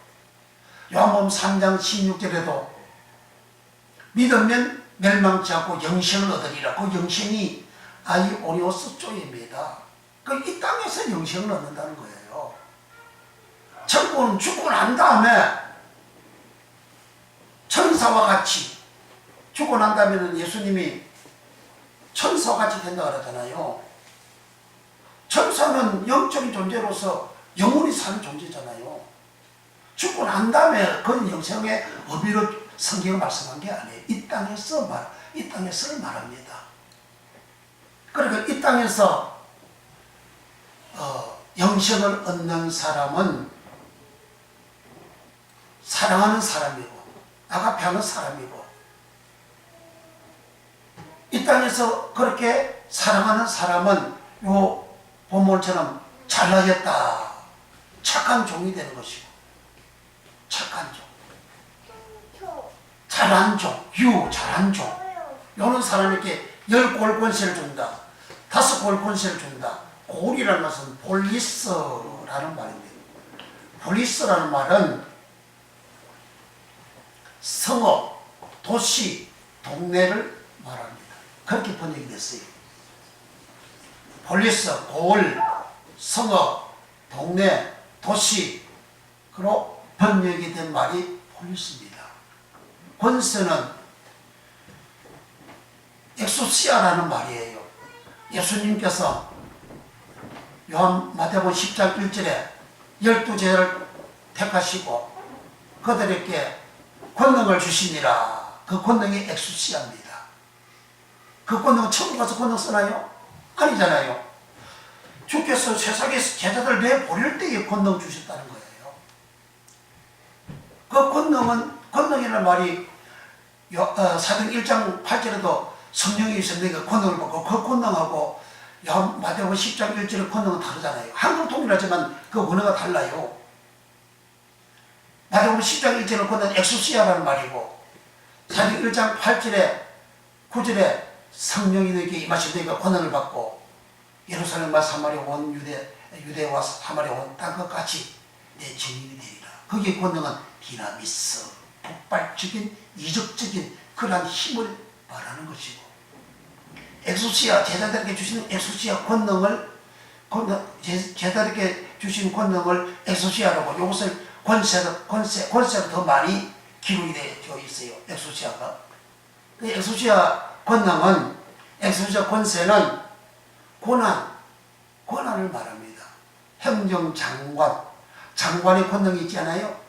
A: 요한복음 3장 16절에도 믿으면 멸망치 않고 영생을 얻으리라. 그 영생이 아이오니오스 쪼입니다. 이 땅에서 영생을 얻는다는 거예요. 천국은 죽고 난 다음에 천사와 같이, 죽고 난 다음에는 예수님이 천사와 같이 된다 그러잖아요. 천사는 영적인 존재로서 영원히 사는 존재잖아요. 죽고 난 다음에 그건 영생의 의미로 성경을 말씀한 게 아니에요. 이 땅에서 말합니다. 그러니까 이 땅에서 영생을 얻는 사람은 사랑하는 사람이고, 아가페하는 사람이고, 이 땅에서 그렇게 사랑하는 사람은 요 본문처럼 잘나겠다, 착한 종이 되는 것이고, 착한 종, 잘한 종, 잘한 종, 요런 사람에게 10골 권세를 준다, 5골 권세를 준다. 골이라는 것은 폴리스라는 말입니다. 폴리스라는 말은 성읍, 도시, 동네를 말합니다. 그렇게 번역이 됐어요. 폴리스, 골, 성읍, 동네, 도시로 번역이 된 말이 폴리스입니다. 권세는 엑소시아라는 말이에요. 예수님께서 마태복음 10장 1절에 12제자를 택하시고 그들에게 권능을 주시니라. 그 권능이 엑소시아입니다. 그 권능은 천국 가서 권능 쓰나요? 아니잖아요. 주께서 세상에 제자들 내보낼 때에 권능 주셨다는 거예요. 그 권능이라는 말이 사도행 1장 8절에도 성령이 있었는데 권능을 받고, 그 권능하고 마태복음 10장 1절의 권능은 다르잖아요. 한글 통일하지만 그 언어가 달라요. 마태복음 10장 1절의 권능은 엑소시아라는 말이고, 사도행 1장 8절에 9절에 성령이 너에게 임하신 너희가 권능을 받고 예루살렘과 사마리아 온 유대와 사마리아 온 땅끝까지 내 증인이 되리라. 거기에 권능은 디나미스, 폭발적인 이적적인 그러한 힘을 말하는 것이고, 엑소시아, 제자들에게 주시는 엑소시아 제자들에게 주신 권능을 엑소시아라고, 이것을 권세로 더 많이 기록이 되어 있어요. 엑소시아가. 그 엑소시아 권능은, 엑소시아 권세는 고난을 말합니다. 장관의 권능이 있잖아요.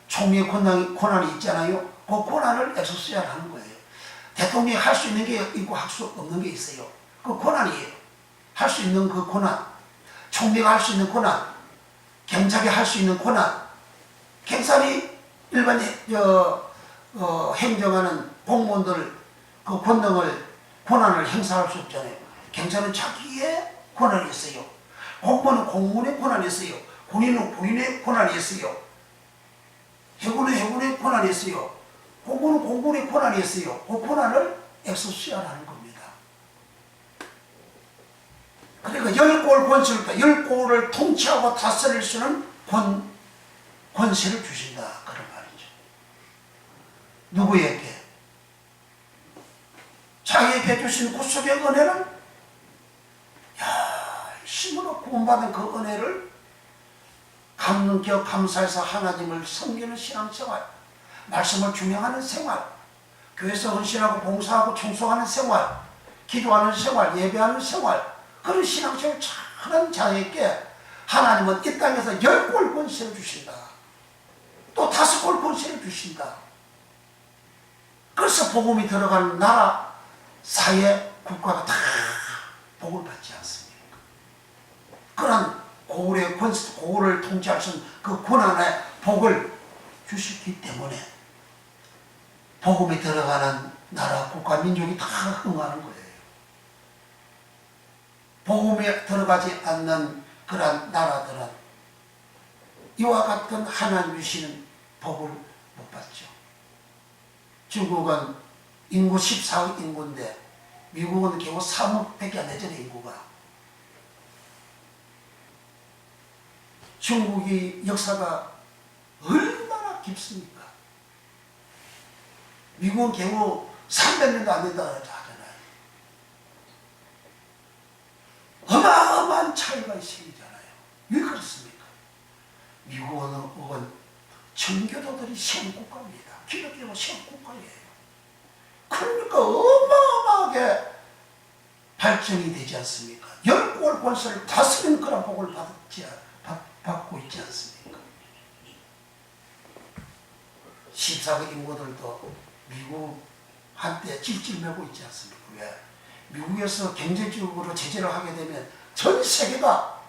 A: 총리의 고난이 있잖아요. 그 고난을 엑소시아라는 거예요. 대통령이 할 수 있는 게 있고 할 수 없는 게 있어요. 그 고난이에요. 할 수 있는 그 고난. 총리가 할 수 있는 권한, 경찰이 할 수 있는 권한, 경찰이 일반 행정하는 공무원들 그 권한을 행사할 수 없잖아요. 경찰은 자기의 권한이 있어요. 공무원은 공무원의 권한이 있어요. 군인은 군인의 권한이 있어요. 해군은 해군의 권한이 있어요. 공군은 공군의 권한이 있어요. 그 권한을 엑서시아라는 겁니다. 그러니까 10골 권세를 10골을 통치하고 다스릴 수 있는 권세를 주신다. 그런 말이죠. 누구에게? 자기에게 주신 구속의 은혜는 힘으로 구원받은 그 은혜를 감격 감사해서 하나님을 섬기는 신앙생활, 말씀을 준행하는 생활, 교회에서 헌신하고 봉사하고 청소하는 생활, 기도하는 생활, 예배하는 생활, 그런 신앙생활을 잘하는 자에게 하나님은 이 땅에서 10골 권세를 주신다. 또 5골 권세를 주신다. 그래서 복음이 들어가는 나라, 사회, 국가가 다 복을 받지 않습니까? 그런 고을의 권세, 고을을 통치할 수 있는 그 권한의 복을 주시기 때문에 복음이 들어가는 나라, 국가, 민족이 다 흥하는 거예요. 복음에 들어가지 않는 그런 나라들은 이와 같은 하나님 주시는 복을 못 받죠. 중국은 인구 14억 인구인데 미국은 겨우 3억밖에 안 되잖아요, 인구가. 중국이 역사가 얼마나 깊습니까? 미국은 겨우 300년도 안 된다고 하잖아요. 어마어마한 차이가 생기잖아요. 왜 그렇습니까? 미국은 청교도들이 시험국가입니다. 기독교가 시험국가예요. 그러니까 어마어마하게 발전이 되지 않습니까? 10골 권세를 다스리는 그런 복을 받고 있지 않습니까? 14억 인구들도 미국 한때 찔찔매고 있지 않습니까? 왜? 미국에서 경제적으로 제재를 하게 되면 전 세계가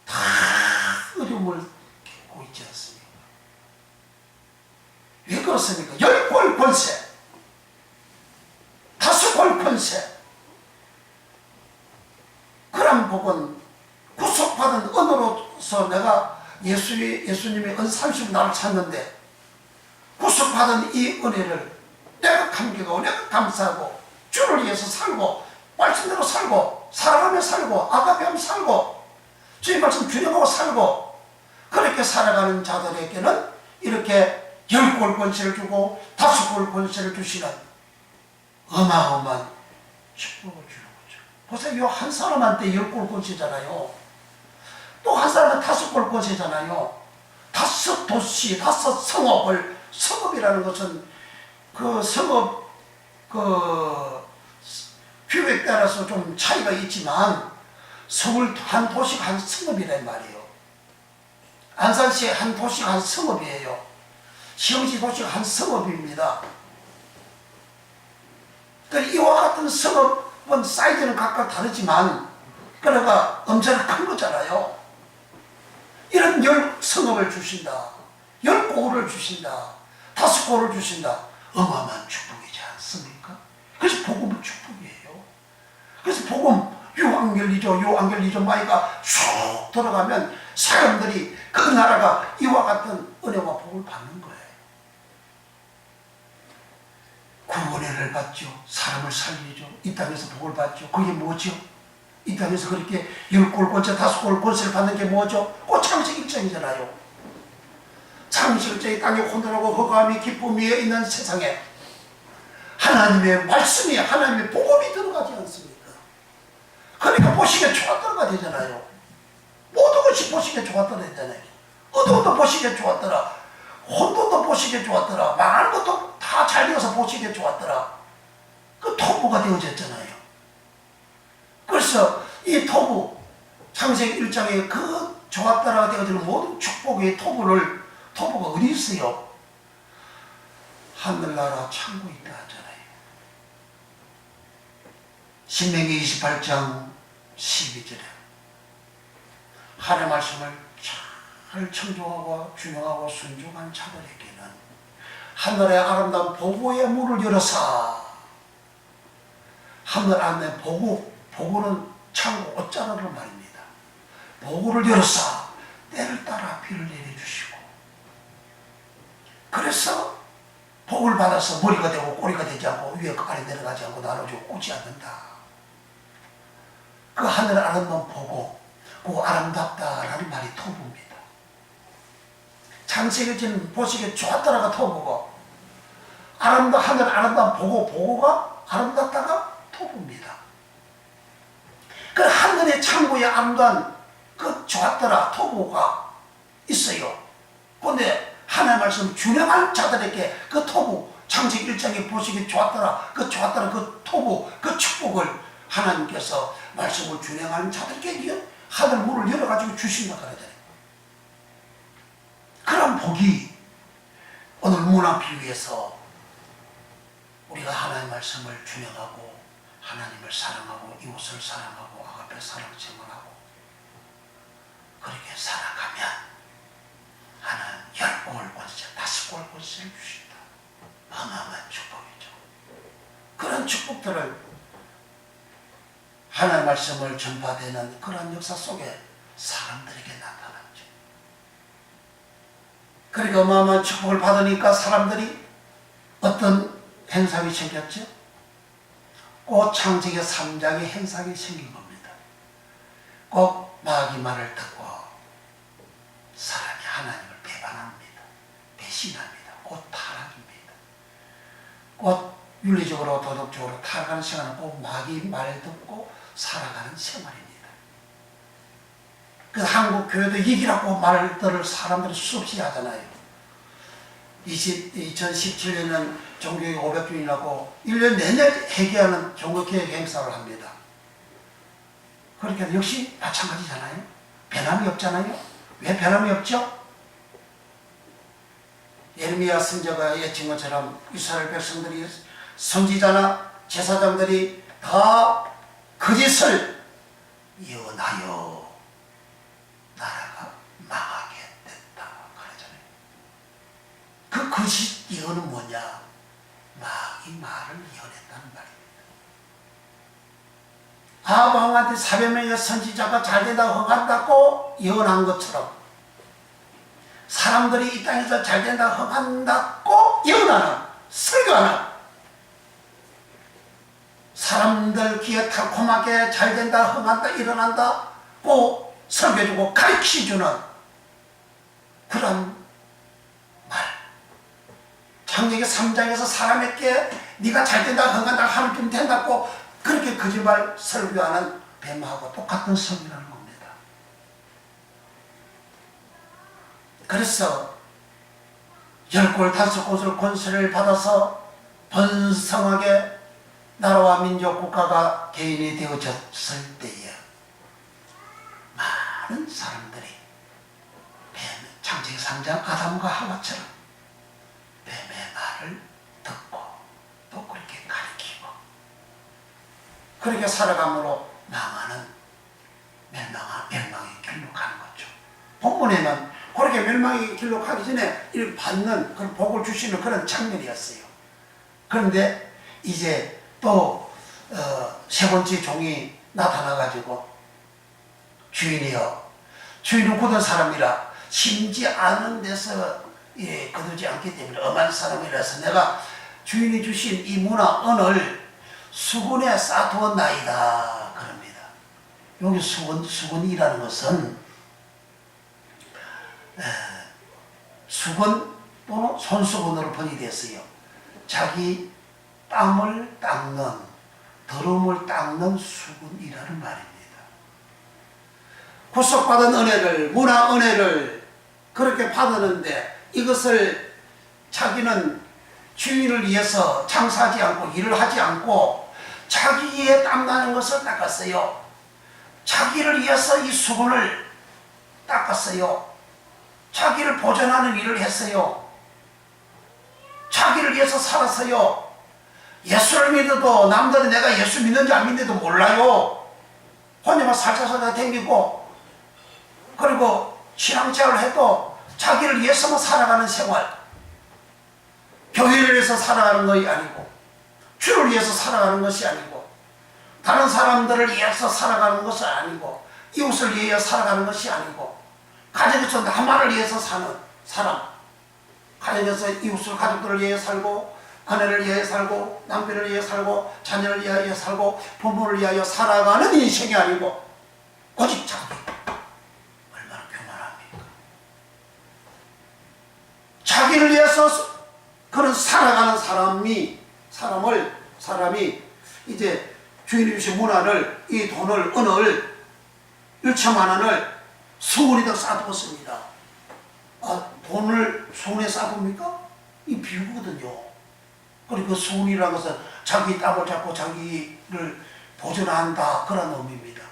A: 다 어려움을 겪고 있지 않습니까? 왜 그렇습니까? 10골 권세, 5골 권세, 그런 복은 구속받은 은으로서 내가 예수님의 은사하심으로 나를 찾는데 구속받은 이 은혜를 내가 감격하고 내가 감사하고 주를 위해서 살고 말씀대로 살고 살아가며 살고 아가페하며 살고 주의 말씀 준행하고 살고 그렇게 살아가는 자들에게는 이렇게 10골 권세를 주고 5골 권세를 주시는 어마어마한 축복을 주는 거죠. 보세요. 이 한 사람한테 10골 권세잖아요. 또 한 사람은 5골 권세잖아요. 5도시, 5성읍을, 성읍이라는 것은 그 성읍, 규모에 따라서 좀 차이가 있지만 서울 한 도시가 한 성읍이란 말이에요. 안산시 한 도시가 한 성읍이에요. 시흥시 도시가 한 성읍입니다. 그러니까 이와 같은 성읍은 사이즈는 각각 다르지만 그러니까 엄청 큰 거잖아요. 이런 10성읍을 주신다. 10고을을 주신다. 5고을을 주신다. 어마어마한 축복이지 않습니까? 그래서 복음은 축복이에요. 그래서 복음 유앙겔리조 마이가 쑥 들어가면 사람들이 그 나라가 이와 같은 은혜와 복을 받는 거예요. 구원을 받죠. 사람을 살리죠. 이 땅에서 복을 받죠. 그게 뭐죠? 이 땅에서 그렇게 10골 권세, 5골 권세를 받는 게 뭐죠? 그 창세기 1장이잖아요. 창세기 1장이 땅에 혼돈하고 허감이 기쁨 위에 있는 세상에 하나님의 말씀이, 하나님의 복음이 들어가지 않습니까? 그러니까 보시기에 좋았더라가 되잖아요. 모든 것이 보시기에 좋았더라 되잖아요. 어두워도 보시기에 좋았더라. 혼돈도 보시기에 좋았더라. 망하는 것도 다 잘 되어서 보시기에 좋았더라. 그 토부가 되어졌잖아요. 그래서 이 토부, 창세기 1장에 그 좋았더라가 되어지는 모든 축복의 토부가 어디 있어요? 하늘나라 창고에 있다 하잖아요. 신명기 28장 12절에 하나님의 말씀을 잘 청종하고 준영하고 순종한 자들에게는 하늘의 아름다운 보고의 문을 열어서 하늘 안에 보고는 창고 옷자락을 말입니다. 보고를 열어서 때를 따라 비를 내려주시고, 그래서 복을 받아서 머리가 되고 꼬리가 되지 않고 위에 아래 내려가지 않고 나눠주고 꽂지 않는다. 그 하늘 아름다운 보고, 그 아름답다라는 말이 토부입니다. 창세기 보시기에 좋았다라가 토부고, 하늘 아름다운 보고가 아름답다가 토부입니다. 그 하늘의 창고에 아름다운 그 좋았더라 토부가 있어요. 그런데 하나님의 말씀 준행한 자들에게 그 토부, 창세기 1장에 보시기 좋았더라 그 토부, 그 축복을 하나님께서 말씀을 준행하는 자들에게 하늘 문을 열어가지고 주신다 그러잖아요. 그런 복이 오늘 문화 비유에서 우리가 하나님의 말씀을 준행하고 하나님을 사랑하고 이웃을 사랑하고 아가페 사랑 생활하고 그렇게 살아가면 하나님 10골 권세, 5골 권세를 주신다. 어마어마한 축복이죠. 그런 축복들을 하나님의 말씀을 전파되는 그런 역사 속에 사람들에게 나타났죠. 그러니까 어마어마한 축복을 받으니까 사람들이 어떤 현상이 생겼죠? 꼭 창세기 3장의 현상이 생긴 겁니다. 꼭 마귀 말을 듣고 사람이 하나님을 배반합니다. 배신합니다. 곧 타락입니다. 곧 윤리적으로 도덕적으로 타락하는 생활은 꼭 마귀 말 듣고 살아가는 생활입니다. 그래서 한국 교회도 이기라고 말들을 사람들이 수없이 하잖아요. 2017년은 종교개혁 500주년이라고 1년 내내 회개하는 종교개혁 행사를 합니다. 그러니까 역시 마찬가지잖아요. 변함이 없잖아요. 왜 변함이 없죠? 예레미야 선지자가 예친 것처럼 이스라엘 백성들이 선지자나 제사장들이 다 거짓을 예언하여 나라가 망하게 됐다 그러잖아요. 그 거짓 예언은 뭐냐? 마귀 말을 예언했다는 말입니다. 아브라함한테 400명의 선지자가 잘된다고 흥한다고 예언한 것처럼 사람들이 이 땅에서 잘된다고 흥한다고 예언하는, 설교하는, 사람들 귀에 달콤하게 잘된다, 흥한다, 일어난다고 설교해주고 가르쳐주는 그런 말. 창세기 3장에서 사람에게 네가 잘된다, 흥한다, 하루쯤 된다고 그렇게 거짓말 설교하는 뱀하고 똑같은 설교라는 겁니다. 그래서 10골 5곳을 권세를 받아서 번성하게 나라와 민족 국가가 개인이 되어졌을 때에 많은 사람들이 창세기 3장 아담과 하와처럼 뱀의 말을 듣고 또 그렇게 가르치고 그렇게 살아감으로 멸망의 길로 가는 거죠. 본문에는 그렇게 멸망의 길로 가기 전에 이를 받는 그런 복을 주시는 그런 장면이었어요. 그런데 이제 또 세 번째 종이 나타나가지고 주인이여, 주인은 굳은 사람이라 심지 않은 데서 거두지 않기 때문에 엄한 사람이라서 내가 주인이 주신 이 문화 은을 수건에 쌓아두었나이다 그럽니다. 여기 수건이라는 것은 수건 또는 손수건으로 번역됐어요. 자기 땀을 닦는, 더러움을 닦는 수건이라는 말입니다. 구속받은 은혜를, 문화 은혜를 그렇게 받았는데 이것을 자기는 주인을 위해서 장사하지 않고 일을 하지 않고 자기의 땀나는 것을 닦았어요. 자기를 위해서 이 수건을 닦았어요. 자기를 보존하는 일을 했어요. 자기를 위해서 살았어요. 예수를 믿어도 남들은 내가 예수 믿는지 안 믿는지도 몰라요. 혼자만 살살살살 댕기고 그리고 신앙생활을 해도 자기를 위해서만 살아가는 생활, 교회를 위해서 살아가는 것이 아니고, 주를 위해서 살아가는 것이 아니고, 다른 사람들을 위해서 살아가는 것이 아니고, 이웃을 위해 살아가는 것이 아니고, 가정에서 나만을 위해서 사는 사람, 가정에서 이웃을 가족들을 위해 살고, 아내를 위해 살고, 남편을 위해 살고, 자녀를 위하여 살고, 부모를 위하여 살아가는 인생이 아니고 오직 자기. 얼마나 교만합니까? 자기를 위해서 그런 살아가는 사람이 이제 주인이 주신 문화를, 이 돈을, 은을 1천만 원을 수은에다 쌓아두었습니다. 돈을 수은에 쌓아둡니까? 이 비유거든요. 그리고 그 수은이라는 것은 자기 땀을 잡고 자기를 보존한다, 그런 의미입니다.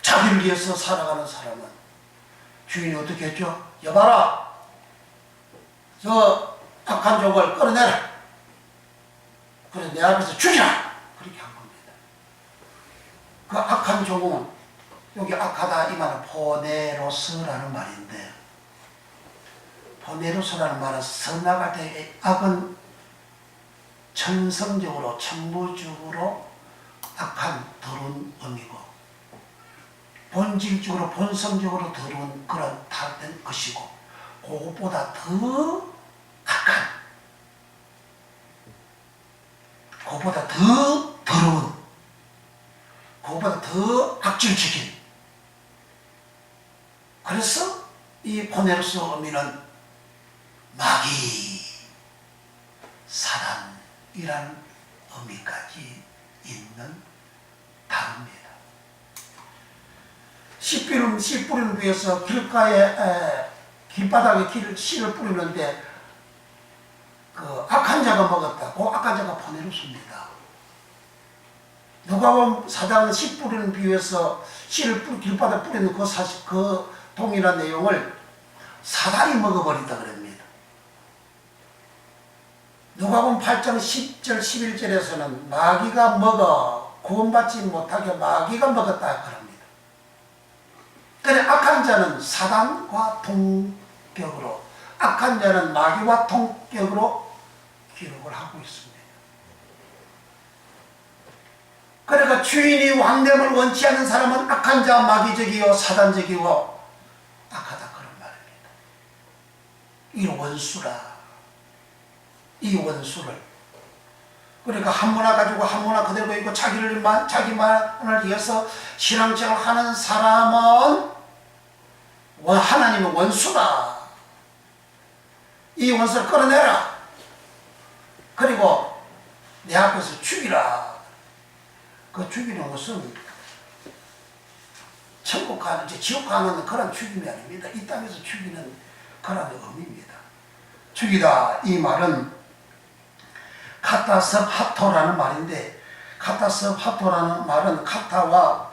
A: 자기를 위해서 살아가는 사람은 주인이 어떻게 했죠? 여봐라, 저 악한 종을 끌어내라. 그래서 내 앞에서 죽이라. 그렇게 한 겁니다. 그 악한 종은, 여기 악하다 이 말은 포네로스라는 말인데, 포네로스라는 말은 선악할 때 악은 천성적으로, 천부적으로 악한, 더러운 의미고, 본질적으로, 본성적으로 더러운 그런 탈된 것이고, 그것보다 더 악한, 그것보다 더 더러운, 그것보다 더 악질적인. 그래서 이 포네로스 의미는 마귀, 사단이라는 의미까지 있는 단어입니다. 씨 뿌리는 위해서 길바닥에 씨를 뿌리는데, 그 악한 자가 먹었다. 그 악한 자가 포네로스입니다. 누가복음 4장 씨 뿌리는 비유에서 씨를 길바닥에 뿌리는 그 동일한 내용을 사단이 먹어버린다 그럽니다. 누가복음 8장 10절 11절에서는 마귀가 먹어 구원받지 못하게 마귀가 먹었다 그럽니다. 그래, 악한 자는 사단과 동격으로, 악한 자는 마귀와 동격으로 기록을 하고 있습니다. 그러니까 주인이 왕됨을 원치 않는 사람은 악한 자, 마귀적이요 사단적이고 악하다, 그런 말입니다. 이 원수라. 이 원수를, 그러니까 한 문화 가지고 한 문화 그대로 있고 자기만을 위해서 신앙생활 하는 사람은 하나님은 원수다. 이 원수를 끌어내라. 그리고 내 앞에서 죽이라. 그 죽이는 것은 천국 가는, 지옥 가는 그런 죽임이 아닙니다. 이 땅에서 죽이는 그런 의미입니다. 죽이다 이 말은 카타스파토라는 말인데, 카타스파토라는 말은 카타와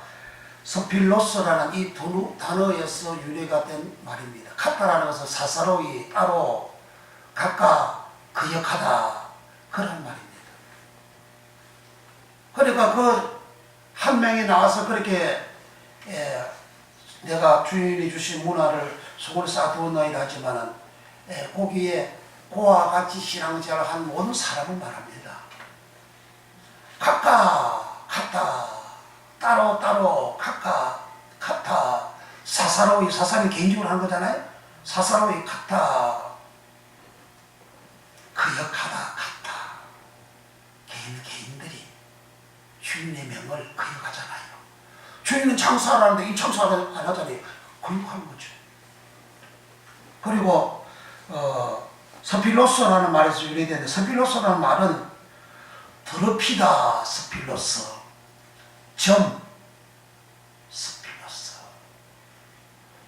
A: 스필로스라는 이 두 단어에서 유래가 된 말입니다. 카타라는 것은 사사로이, 따로, 각각, 거역하다, 그런 말입니다. 그러니까 그 한 명이 나와서 그렇게 내가 주인이 주신 문화를 속을 쌓아두었나이다 하지만은 거기에 그와 같이 신앙생활을 한 모든 사람을 말합니다. 각각, 카타, 따로, 각각, 카타, 사사로이, 사사는 개인적으로 하는 거잖아요. 사사로이, 카타, 거역하다, 카타. 개인들이 주인의 명을 거역하잖아요. 주인은 장사를 하는데 이 장사를 안 하잖아요. 거역하는 거죠. 그리고 스필로스라는 말에서 유래되는데, 스필로스라는 말은 더럽히다, 스필로스, 스필로스.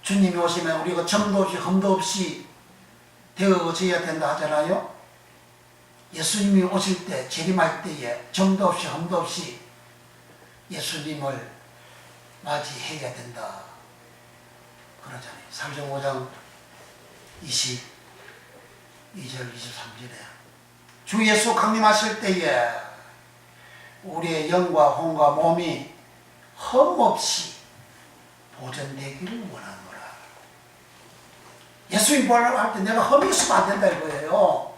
A: 주님이 오시면 우리가 점도 없이 흠도 없이 되어져야 된다 하잖아요. 예수님이 오실 때, 재림할 때에 점도 없이 흠도 없이 예수님을 맞이해야 된다 그러잖아요. 사도행 5장 22절 23절에 주 예수 강림하실 때에 우리의 영과 혼과 몸이 흠없이 보존되기를 원하노라. 예수님 부활을 할 때 내가 흠이 있으면 안 된다 이거예요.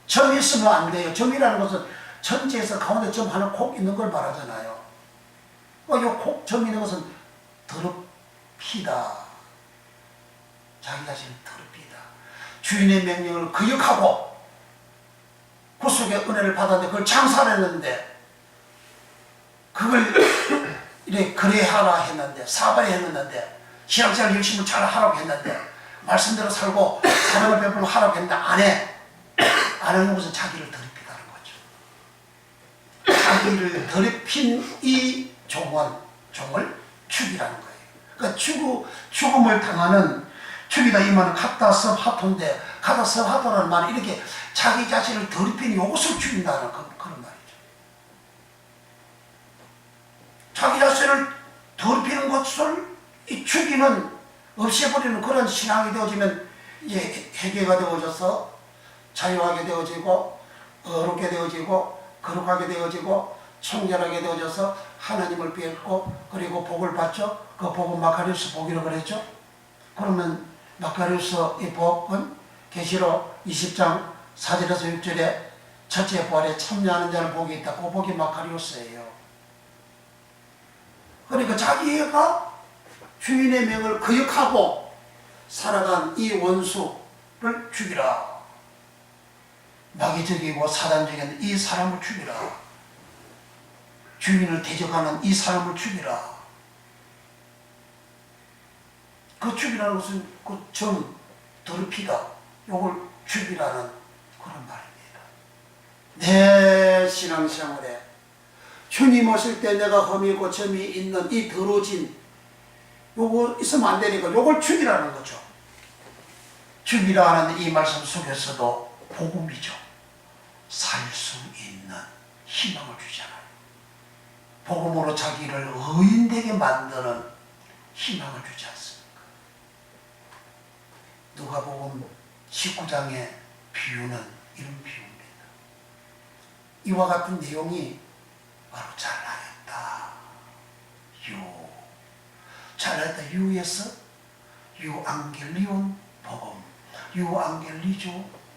A: 점이 있으면 안 돼요. 점이라는 것은 전체에서 가운데 점 하나 콕 있는 걸 말하잖아요. 이 콕 점 있는 것은 더럽히다. 자기 자신을 더럽히다. 주인의 명령을 거역하고 구속의 은혜를 받았는데 그걸 장사했는데 그걸 이렇게 거래하라 했는데 사발이 했는데 신앙생활 열심히 잘 하라고 했는데 말씀대로 살고 사랑을 베풀고 하라고 했는데 안 해. 안 하는 것은 자기를 더럽히다는 거죠. 자기를 더럽힌 이 종을 죽이라는 거예요. 그러니까 죽음을 당하는 죽이다 이 말은 갖다서 화토인데 갖다서 화토라는 말은 이렇게 자기 자신을 더럽히는 이것을 죽인다는 그런 말이죠. 자기 자신을 더럽히는 것을 죽이는 없애버리는 그런 신앙이 되어지면 이제 회개가 되어져서 자유하게 되어지고 어렵게 되어지고 거룩하게 되어지고 청결하게 되어져서 하나님을 뵙고 그리고 복을 받죠. 그 복은 마카리우스 복이라고 그랬죠. 그러면 마카리우스 이 복은 계시록 20장 4절에서 6절에 첫째 부활에 참여하는 자는 복이 있다. 그 복이 마카리우스예요. 그러니까 자기가 주인의 명을 거역하고 살아간 이 원수를 죽이라. 마귀적이고 사단적인 이 사람을 죽이라. 주인을 대적하는 이 사람을 죽이라. 그 죽이라는 것은 그 점, 더럽히다. 요걸 죽이라는 그런 말입니다. 내 신앙생활에 주님 오실 때 내가 흠이고 점이 있는 이 더러워진 요거 있으면 안 되니까 요걸 죽이라는 거죠. 죽이라는 이 말씀 속에서도 복음이죠. 살 수 있는 희망을 주잖아요. 복음으로 자기를 의인되게 만드는 희망을 주지 않습니까? 누가복음 19장의 비유는 이런 비유입니다. 이와 같은 내용이 바로 잘하였다. 잘하였다. 유에서 유앙겔리온 복음, 유앙겔리조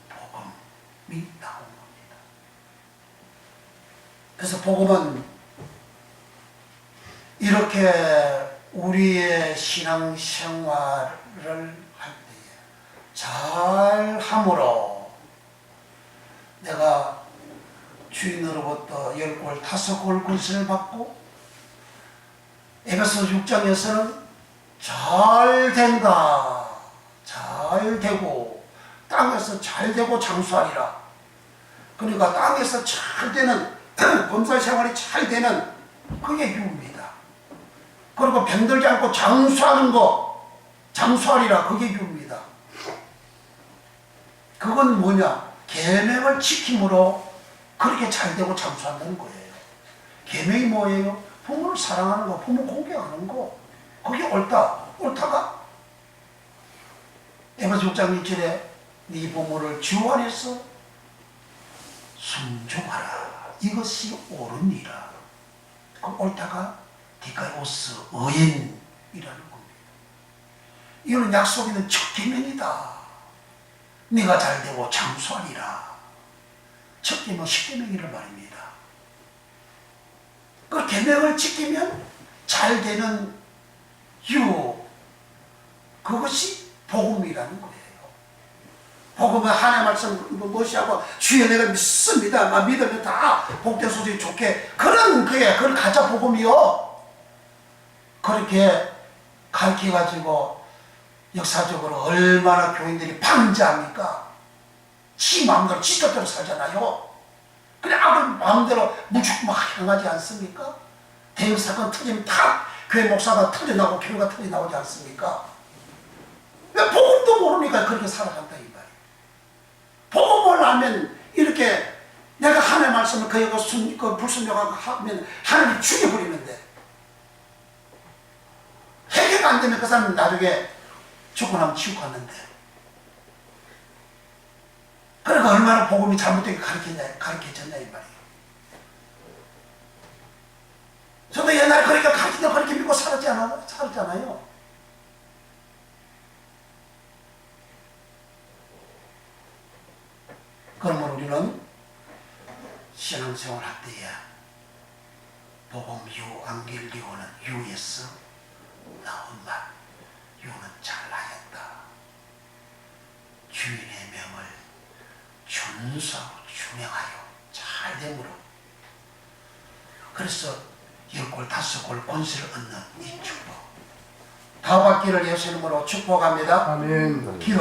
A: 복음이 나온 겁니다. 그래서 복음은 이렇게 우리의 신앙생활을 할 때에 잘함으로 내가 주인으로부터 10골 5골 권세를 받고 에베소 6장에서는 잘 된다. 잘 되고 땅에서 잘 되고 장수하리라. 그러니까 땅에서 잘 되는 범사 생활이 잘 되는 그게 유입니다. 그리고 병들지 않고 장수하는 거 장수하리라. 그게 유입니다. 그건 뭐냐? 계명을 지킴으로 그렇게 잘 되고 장수한다는 거예요. 계명이 뭐예요? 부모를 사랑하는 거, 부모 공경하는 거. 그게 옳다. 옳다가 에베소 6장 1절에 네 부모를 주 안에서 순종하라. 이것이 옳으니라. 그 옳다가 디카이오스 의인이라는 겁니다. 이거는 약속 있는 첫 계명이다. 네가 잘 되고 장수하리라. 첫 계명, 10계명이란 말입니다. 그 계명을 지키면 잘 되는 그것이 복음이라는 거예요. 복음은 하나님 말씀 무시하고 주여 내가 믿습니다. 막 믿으면 다 복된 소식이 좋게 그런 그걸 가짜 복음이요. 그렇게 가르쳐가지고 역사적으로 얼마나 교인들이 방지합니까? 지 마음대로 지 뜻대로 살잖아요. 그냥 아무 마음대로 무죽 막 향하지 않습니까? 대형 사건 터지면 다 교회 목사가 터져나오고 교회가 터져나오지 않습니까? 왜 복음도 모르니까 그렇게 살아간다 이 말이에요. 복음을 알면 이렇게 내가 하나님의 말씀을 그 불순종하고 하면 하나님이 죽여버리는데 해결가 안 되면 그 사람은 나중에 죽고 나면 지옥 갔는데 그러니까 얼마나 복음이 잘못되게 가르쳐졌냐 이 말이에요. 저도 옛날에 그러니까 가기도 그렇게 믿고 살았잖아요. 그러면 우리는 신앙생활 할 때에 복음 유, 안길리오는 유에서 나온 말, 유는 잘하였다. 주인의 명을 준수하고 준행하여 잘 되므로. 그래서 10골 5골 권세를 얻는 이 축복. 다 받기를 예수 이름으로 축복합니다.
B: 아멘.
A: 기도